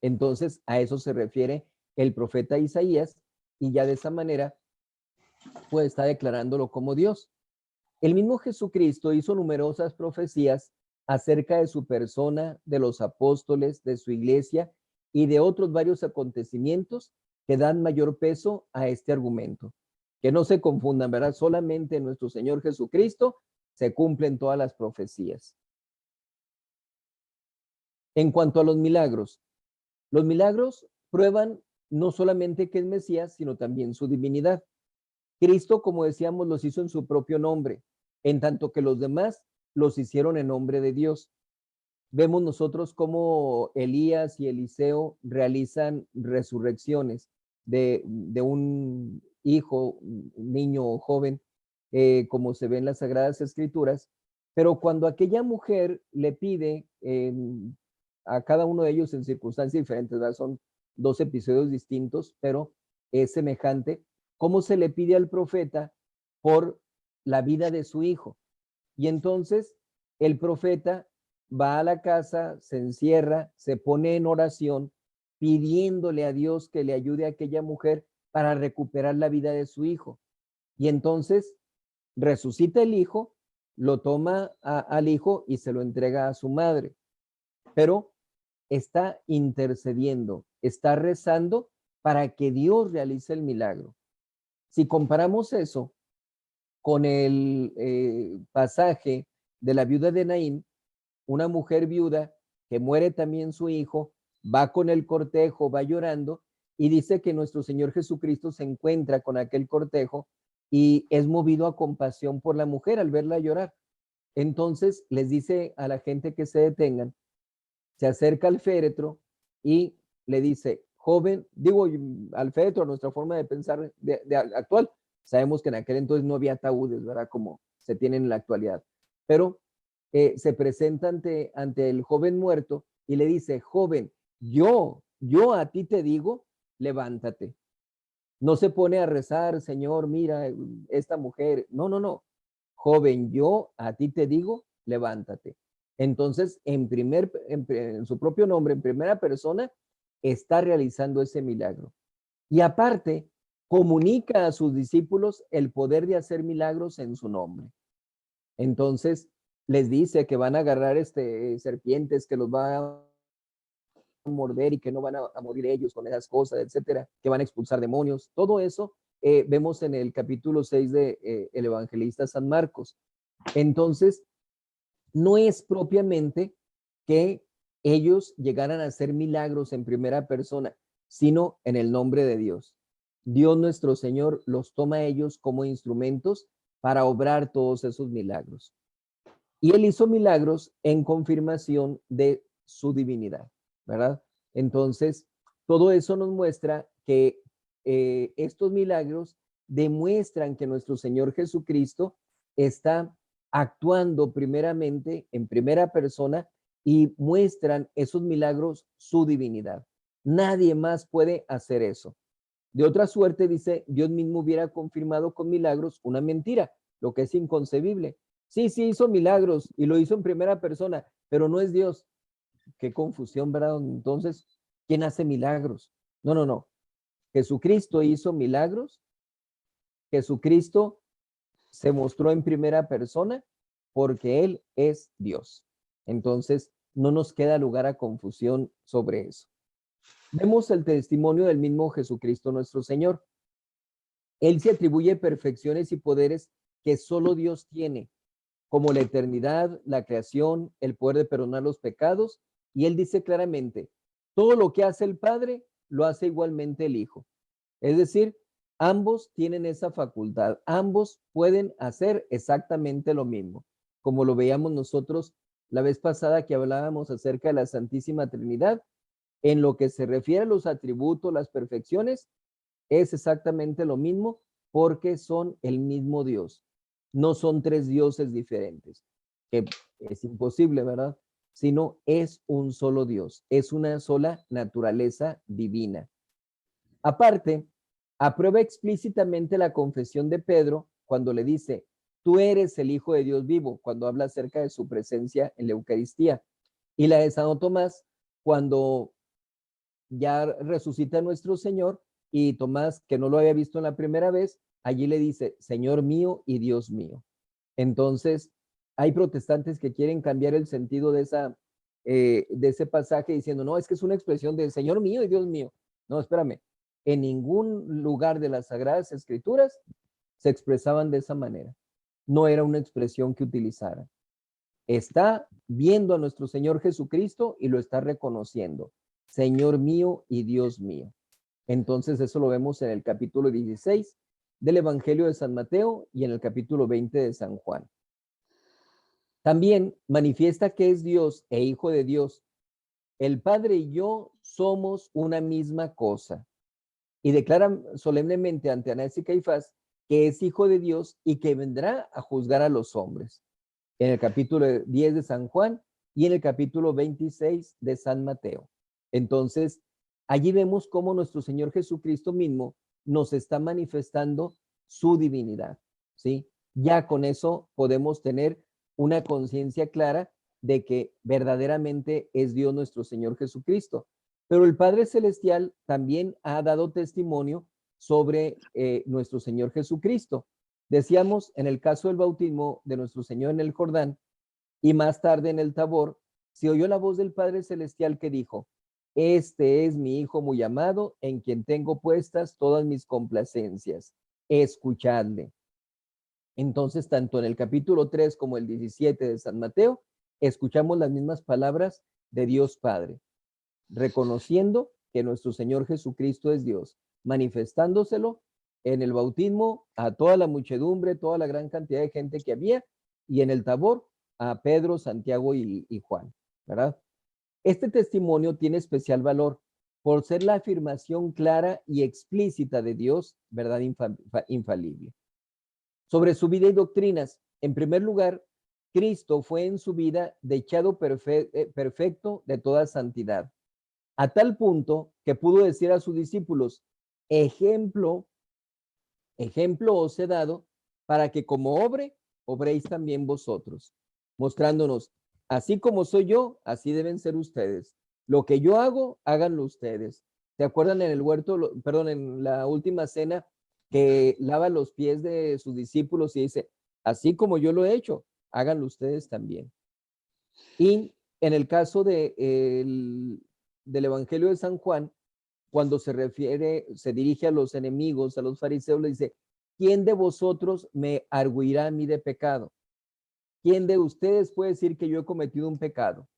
Speaker 1: Entonces, a eso se refiere el profeta Isaías, y ya de esa manera, pues está declarándolo como Dios. El mismo Jesucristo hizo numerosas profecías acerca de su persona, de los apóstoles, de su iglesia y de otros varios acontecimientos que dan mayor peso a este argumento. Que no se confundan, ¿verdad? Solamente en nuestro Señor Jesucristo se cumplen todas las profecías. En cuanto a los milagros prueban no solamente que es Mesías, sino también su divinidad. Cristo, como decíamos, los hizo en su propio nombre, en tanto que los demás los hicieron en nombre de Dios. Vemos nosotros cómo Elías y Eliseo realizan resurrecciones de un hijo, un niño o joven, como se ve en las Sagradas Escrituras, pero cuando aquella mujer le pide a cada uno de ellos en circunstancias diferentes, ¿verdad? Son dos episodios distintos, pero es semejante, cómo se le pide al profeta por la vida de su hijo. Y entonces el profeta va a la casa, se encierra, se pone en oración, pidiéndole a Dios que le ayude a aquella mujer para recuperar la vida de su hijo. Y entonces resucita el hijo, lo toma al hijo y se lo entrega a su madre. Pero está intercediendo, está rezando para que Dios realice el milagro. Si comparamos eso con el pasaje de la viuda de Naín, una mujer viuda que muere también su hijo, va con el cortejo, va llorando, y dice que nuestro Señor Jesucristo se encuentra con aquel cortejo y es movido a compasión por la mujer al verla llorar. Entonces les dice a la gente que se detengan, se acerca al féretro y le dice, joven, digo al féretro, a nuestra forma de pensar de actual, sabemos que en aquel entonces no había ataúdes, ¿verdad? Como se tiene en la actualidad. Pero se presenta ante el joven muerto y le dice, joven, yo a ti te digo, levántate. No se pone a rezar, Señor, mira, esta mujer. No, no, no. Joven, yo a ti te digo, levántate. Entonces, en su propio nombre, en primera persona, está realizando ese milagro. Y aparte, comunica a sus discípulos el poder de hacer milagros en su nombre. Entonces, les dice que van a agarrar serpientes, que los va a morder y que no van a morir ellos con esas cosas, etcétera, que van a expulsar demonios. Todo eso vemos en el capítulo 6 de el evangelista San Marcos. Entonces, no es propiamente que ellos llegaran a hacer milagros en primera persona, sino en el nombre de Dios. Dios nuestro Señor los toma a ellos como instrumentos para obrar todos esos milagros. Y él hizo milagros en confirmación de su divinidad, ¿verdad? Entonces, todo eso nos muestra que estos milagros demuestran que nuestro Señor Jesucristo está actuando primeramente en primera persona y muestran esos milagros su divinidad. Nadie más puede hacer eso. De otra suerte, dice, Dios mismo hubiera confirmado con milagros una mentira, lo que es inconcebible. Sí, sí hizo milagros y lo hizo en primera persona, pero no es Dios. Qué confusión, ¿verdad? Entonces, ¿quién hace milagros? No, no, no. Jesucristo hizo milagros. Jesucristo se mostró en primera persona porque Él es Dios. Entonces, no nos queda lugar a confusión sobre eso. Vemos el testimonio del mismo Jesucristo nuestro Señor. Él se atribuye perfecciones y poderes que solo Dios tiene, como la eternidad, la creación, el poder de perdonar los pecados. Y él dice claramente, todo lo que hace el Padre, lo hace igualmente el Hijo. Es decir, ambos tienen esa facultad, ambos pueden hacer exactamente lo mismo, como lo veíamos nosotros la vez pasada que hablábamos acerca de la Santísima Trinidad. En lo que se refiere a los atributos, las perfecciones, es exactamente lo mismo porque son el mismo Dios. No son tres dioses diferentes, que es imposible, ¿verdad? Sino es un solo Dios, es una sola naturaleza divina. Aparte, aprueba explícitamente la confesión de Pedro cuando le dice, tú eres el Hijo de Dios vivo, cuando habla acerca de su presencia en la Eucaristía. Y la de Santo Tomás, cuando ya resucita nuestro Señor y Tomás, que no lo había visto en la primera vez, allí le dice, Señor mío y Dios mío. Entonces, hay protestantes que quieren cambiar el sentido de ese pasaje diciendo, no, es que es una expresión de Señor mío y Dios mío. No, espérame, en ningún lugar de las Sagradas Escrituras se expresaban de esa manera. No era una expresión que utilizaran. Está viendo a nuestro Señor Jesucristo y lo está reconociendo. Señor mío y Dios mío. Entonces eso lo vemos en el capítulo 16 del Evangelio de San Mateo y en el capítulo 20 de San Juan. También manifiesta que es Dios e Hijo de Dios. El Padre y yo somos una misma cosa. Y declara solemnemente ante Anás y Caifás que es Hijo de Dios y que vendrá a juzgar a los hombres. En el capítulo 10 de San Juan y en el capítulo 26 de San Mateo. Entonces, allí vemos cómo nuestro Señor Jesucristo mismo nos está manifestando su divinidad, ¿sí? Ya con eso podemos tener una conciencia clara de que verdaderamente es Dios nuestro Señor Jesucristo. Pero el Padre Celestial también ha dado testimonio sobre nuestro Señor Jesucristo. Decíamos en el caso del bautismo de nuestro Señor en el Jordán y más tarde en el Tabor, se oyó la voz del Padre Celestial que dijo, este es mi Hijo muy amado, en quien tengo puestas todas mis complacencias. Escuchadle. Entonces, tanto en el capítulo 3 como el 17 de San Mateo, escuchamos las mismas palabras de Dios Padre, reconociendo que nuestro Señor Jesucristo es Dios, manifestándoselo en el bautismo a toda la muchedumbre, toda la gran cantidad de gente que había, y en el Tabor a Pedro, Santiago y Juan, ¿verdad? Este testimonio tiene especial valor por ser la afirmación clara y explícita de Dios, verdad infalible. Sobre su vida y doctrinas, en primer lugar, Cristo fue en su vida dechado perfecto de toda santidad, a tal punto que pudo decir a sus discípulos, ejemplo os he dado para que como obréis también vosotros, mostrándonos, así como soy yo, así deben ser ustedes. Lo que yo hago, háganlo ustedes. ¿Se acuerdan en el huerto, perdón, en la última cena, que lava los pies de sus discípulos y dice, así como yo lo he hecho, háganlo ustedes también? Y en el caso del Evangelio de San Juan, cuando se dirige a los enemigos, a los fariseos, le dice, ¿quién de vosotros me arguirá a mí de pecado? ¿Quién de ustedes puede decir que yo he cometido un pecado?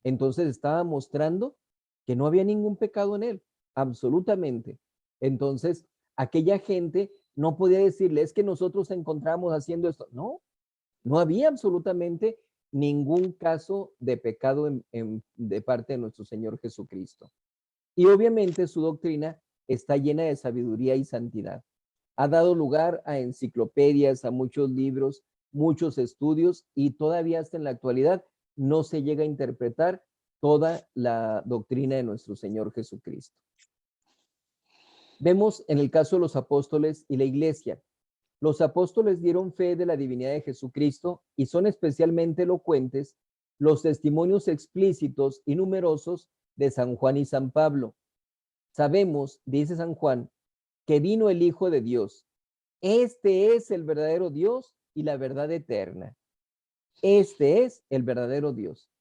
Speaker 1: Entonces estaba mostrando que no había ningún pecado en él, absolutamente. Entonces, aquella gente no podía decirle, es que nosotros encontramos haciendo esto. No, no había absolutamente ningún caso de pecado de parte de nuestro Señor Jesucristo. Y obviamente su doctrina está llena de sabiduría y santidad. Ha dado lugar a enciclopedias, a muchos libros, muchos estudios y todavía hasta en la actualidad no se llega a interpretar toda la doctrina de nuestro Señor Jesucristo. Vemos en el caso de los apóstoles y la iglesia. Los apóstoles dieron fe de la divinidad de Jesucristo y son especialmente elocuentes los testimonios explícitos y numerosos de San Juan y San Pablo. Sabemos, dice San Juan, que vino el Hijo de Dios. Este es el verdadero Dios y la verdad eterna. Este es el verdadero Dios.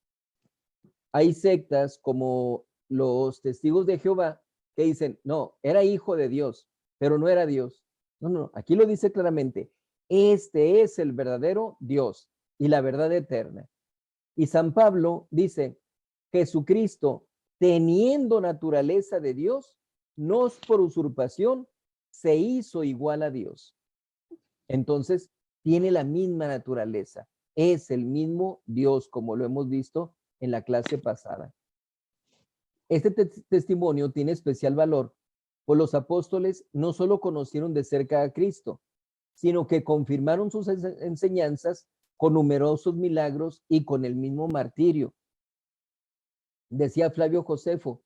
Speaker 1: Hay sectas como los testigos de Jehová que dicen, no, era hijo de Dios, pero no era Dios. No, no, aquí lo dice claramente. Este es el verdadero Dios y la verdad eterna. Y San Pablo dice, Jesucristo, teniendo naturaleza de Dios, nos por usurpación se hizo igual a Dios. Entonces, tiene la misma naturaleza. Es el mismo Dios, como lo hemos visto en la clase pasada. Este testimonio tiene especial valor, pues los apóstoles no solo conocieron de cerca a Cristo, sino que confirmaron sus enseñanzas con numerosos milagros y con el mismo martirio. Decía Flavio Josefo,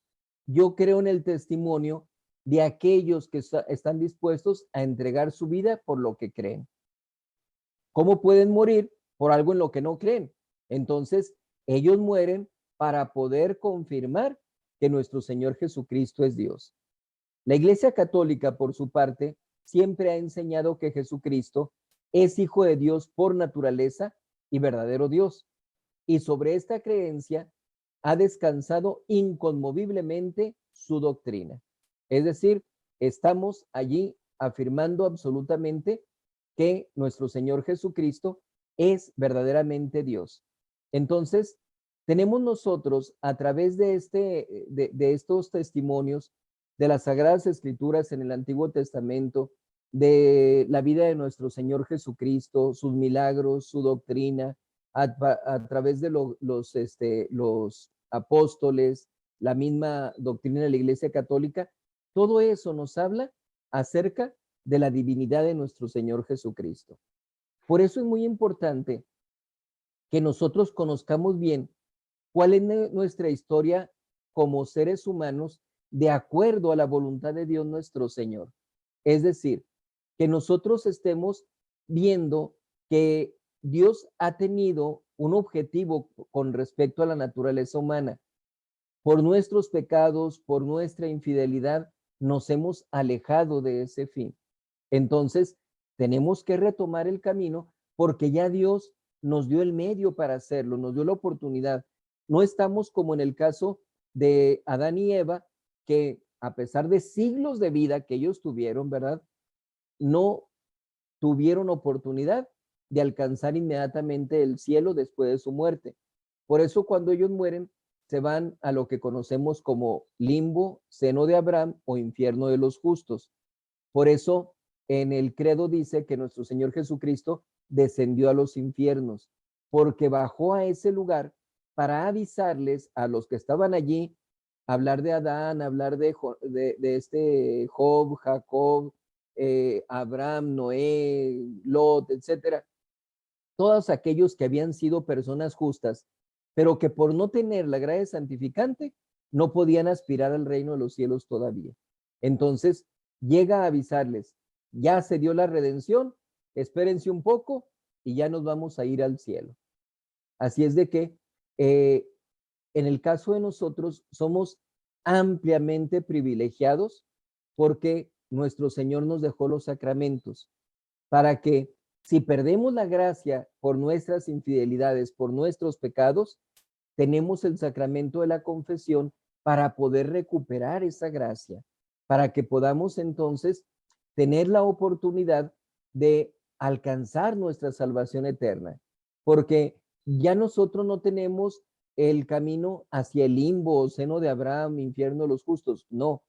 Speaker 1: yo creo en el testimonio de aquellos que están dispuestos a entregar su vida por lo que creen. ¿Cómo pueden morir por algo en lo que no creen? Entonces, ellos mueren para poder confirmar que nuestro Señor Jesucristo es Dios. La Iglesia Católica, por su parte, siempre ha enseñado que Jesucristo es Hijo de Dios por naturaleza y verdadero Dios. Y sobre esta creencia ha descansado inconmoviblemente su doctrina. Es decir, estamos allí afirmando absolutamente que nuestro Señor Jesucristo es verdaderamente Dios. Entonces, tenemos nosotros a través de estos testimonios de las Sagradas Escrituras en el Antiguo Testamento, de la vida de nuestro Señor Jesucristo, sus milagros, su doctrina, a través de los apóstoles, la misma doctrina de la Iglesia Católica, todo eso nos habla acerca de la divinidad de nuestro Señor Jesucristo. Por eso es muy importante que nosotros conozcamos bien cuál es nuestra historia como seres humanos de acuerdo a la voluntad de Dios nuestro Señor. Es decir, que nosotros estemos viendo que Dios ha tenido un objetivo con respecto a la naturaleza humana. Por nuestros pecados, por nuestra infidelidad, nos hemos alejado de ese fin. Entonces, tenemos que retomar el camino porque ya Dios nos dio el medio para hacerlo, nos dio la oportunidad. No estamos como en el caso de Adán y Eva, que a pesar de siglos de vida que ellos tuvieron, ¿verdad? No tuvieron oportunidad de alcanzar inmediatamente el cielo después de su muerte. Por eso cuando ellos mueren, se van a lo que conocemos como limbo, seno de Abraham o infierno de los justos. Por eso en el credo dice que nuestro Señor Jesucristo descendió a los infiernos, porque bajó a ese lugar para avisarles a los que estaban allí, hablar de Adán, hablar de Job, Jacob, Abraham, Noé, Lot, etcétera, todos aquellos que habían sido personas justas, pero que por no tener la gracia santificante, no podían aspirar al reino de los cielos todavía. Entonces, llega a avisarles, ya se dio la redención, espérense un poco y ya nos vamos a ir al cielo. Así es de que, en el caso de nosotros, somos ampliamente privilegiados porque nuestro Señor nos dejó los sacramentos para que, si perdemos la gracia por nuestras infidelidades, por nuestros pecados, tenemos el sacramento de la confesión para poder recuperar esa gracia, para que podamos entonces tener la oportunidad de alcanzar nuestra salvación eterna, porque ya nosotros no tenemos el camino hacia el limbo, seno de Abraham, infierno de los justos. No,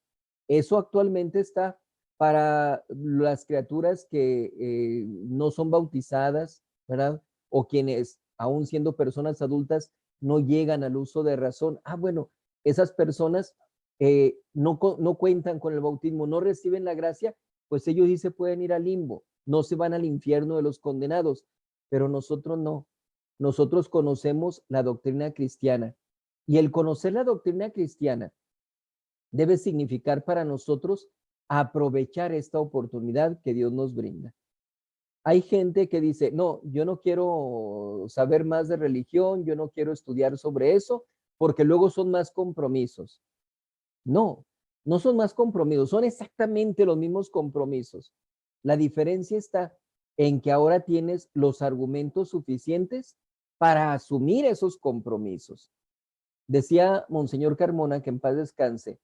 Speaker 1: eso actualmente está para las criaturas que no son bautizadas, ¿verdad? O quienes, aún siendo personas adultas, no llegan al uso de razón. Bueno, esas personas no cuentan con el bautismo, no reciben la gracia, pues ellos sí se pueden ir al limbo, no se van al infierno de los condenados, pero nosotros no. Nosotros conocemos la doctrina cristiana, y el conocer la doctrina cristiana debe significar para nosotros aprovechar esta oportunidad que Dios nos brinda. Hay gente que dice, no, yo no quiero saber más de religión, yo no quiero estudiar sobre eso, porque luego son más compromisos. No, no son más compromisos, son exactamente los mismos compromisos. La diferencia está en que ahora tienes los argumentos suficientes para asumir esos compromisos. Decía Monseñor Carmona, que en paz descanse,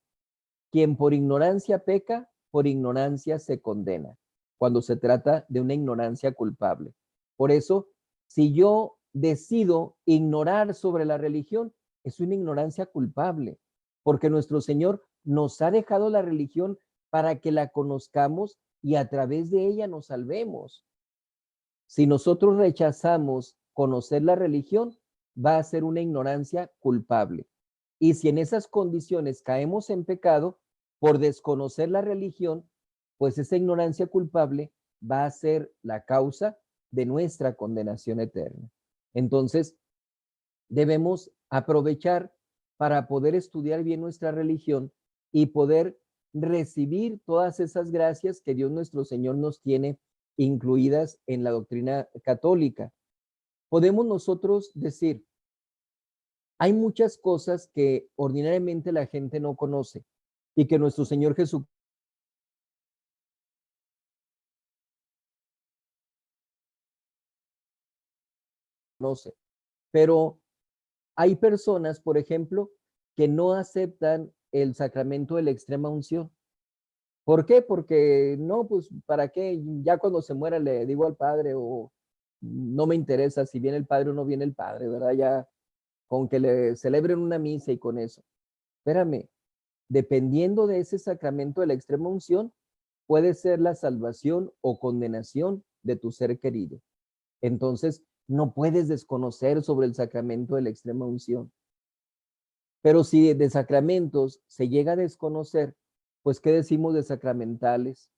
Speaker 1: quien por ignorancia peca, por ignorancia se condena, cuando se trata de una ignorancia culpable. Por eso, si yo decido ignorar sobre la religión, es una ignorancia culpable, porque nuestro Señor nos ha dejado la religión para que la conozcamos y a través de ella nos salvemos. Si nosotros rechazamos conocer la religión, va a ser una ignorancia culpable. Y si en esas condiciones caemos en pecado, por desconocer la religión, pues esa ignorancia culpable va a ser la causa de nuestra condenación eterna. Entonces, debemos aprovechar para poder estudiar bien nuestra religión y poder recibir todas esas gracias que Dios nuestro Señor nos tiene incluidas en la doctrina católica. Podemos nosotros decir, hay muchas cosas que ordinariamente la gente no conoce y que nuestro Señor Jesucristo conoce, pero hay personas, por ejemplo, que no aceptan el sacramento de la extrema unción. ¿Por qué? Porque no, pues, ¿para qué? Ya cuando se muera le digo al padre, o no me interesa si viene el padre o no viene el padre, ¿verdad? Ya con que le celebren una misa y con eso. Espérame, dependiendo de ese sacramento de la extrema unción, puede ser la salvación o condenación de tu ser querido. Entonces, no puedes desconocer sobre el sacramento de la extrema unción. Pero si de sacramentos se llega a desconocer, pues ¿qué decimos de sacramentales?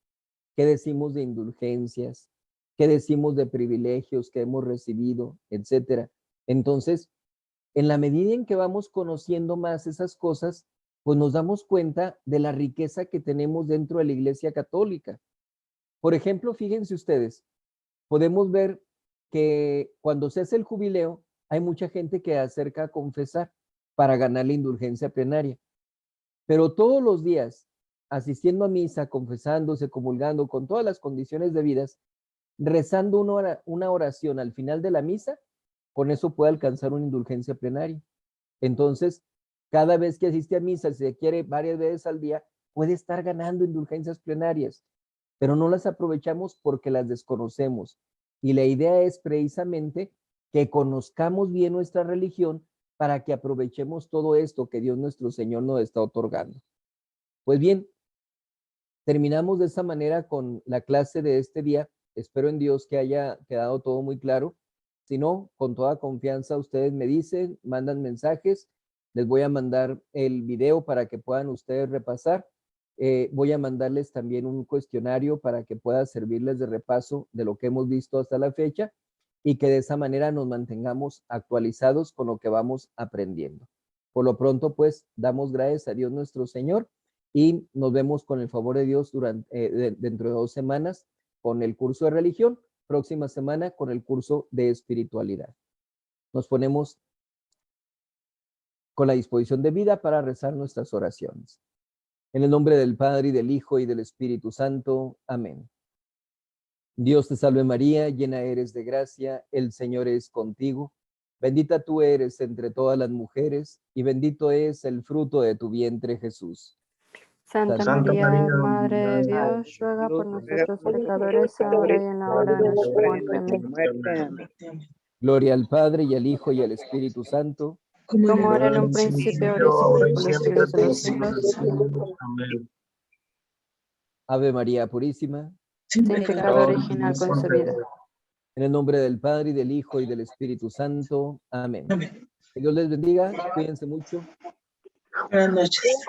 Speaker 1: ¿Qué decimos de indulgencias? ¿Qué decimos de privilegios que hemos recibido, etcétera? Entonces, en la medida en que vamos conociendo más esas cosas, pues nos damos cuenta de la riqueza que tenemos dentro de la Iglesia Católica. Por ejemplo, fíjense ustedes, podemos ver que cuando se hace el jubileo, hay mucha gente que acerca a confesar para ganar la indulgencia plenaria. Pero todos los días, asistiendo a misa, confesándose, comulgando, con todas las condiciones debidas, rezando una oración al final de la misa, con eso puede alcanzar una indulgencia plenaria. Entonces, cada vez que asiste a misa, si se quiere varias veces al día, puede estar ganando indulgencias plenarias, pero no las aprovechamos porque las desconocemos. Y la idea es precisamente que conozcamos bien nuestra religión para que aprovechemos todo esto que Dios nuestro Señor nos está otorgando. Pues bien, terminamos de esa manera con la clase de este día. Espero en Dios que haya quedado todo muy claro. Si no, con toda confianza ustedes me dicen, mandan mensajes. Les voy a mandar el video para que puedan ustedes repasar. Voy a mandarles también un cuestionario para que pueda servirles de repaso de lo que hemos visto hasta la fecha. y que de esa manera nos mantengamos actualizados con lo que vamos aprendiendo. Por lo pronto, pues, damos gracias a Dios nuestro Señor y nos vemos con el favor de Dios dentro de 2 semanas con el curso de religión, próxima semana con el curso de espiritualidad. Nos ponemos con la disposición de vida para rezar nuestras oraciones. En el nombre del Padre, y del Hijo, y del Espíritu Santo. Amén. Dios te salve María, llena eres de gracia, el Señor es contigo. Bendita tú eres entre todas las mujeres, y bendito es el fruto de tu vientre, Jesús.
Speaker 2: Santa María, Madre de Dios, ruega por nosotros pecadores, ahora y en la hora de nuestra muerte. Amén.
Speaker 1: Gloria al Padre, y al Hijo, y al Espíritu Santo.
Speaker 2: Como era en un principio, ahora y siempre, por los siglos de los siglos.
Speaker 3: Amén.
Speaker 1: Ave María Purísima.
Speaker 2: Sin pecado original concebida.
Speaker 1: En el nombre del Padre, y del Hijo, y del Espíritu Santo. Amén. Que Dios les bendiga, cuídense mucho.
Speaker 4: Buenas noches.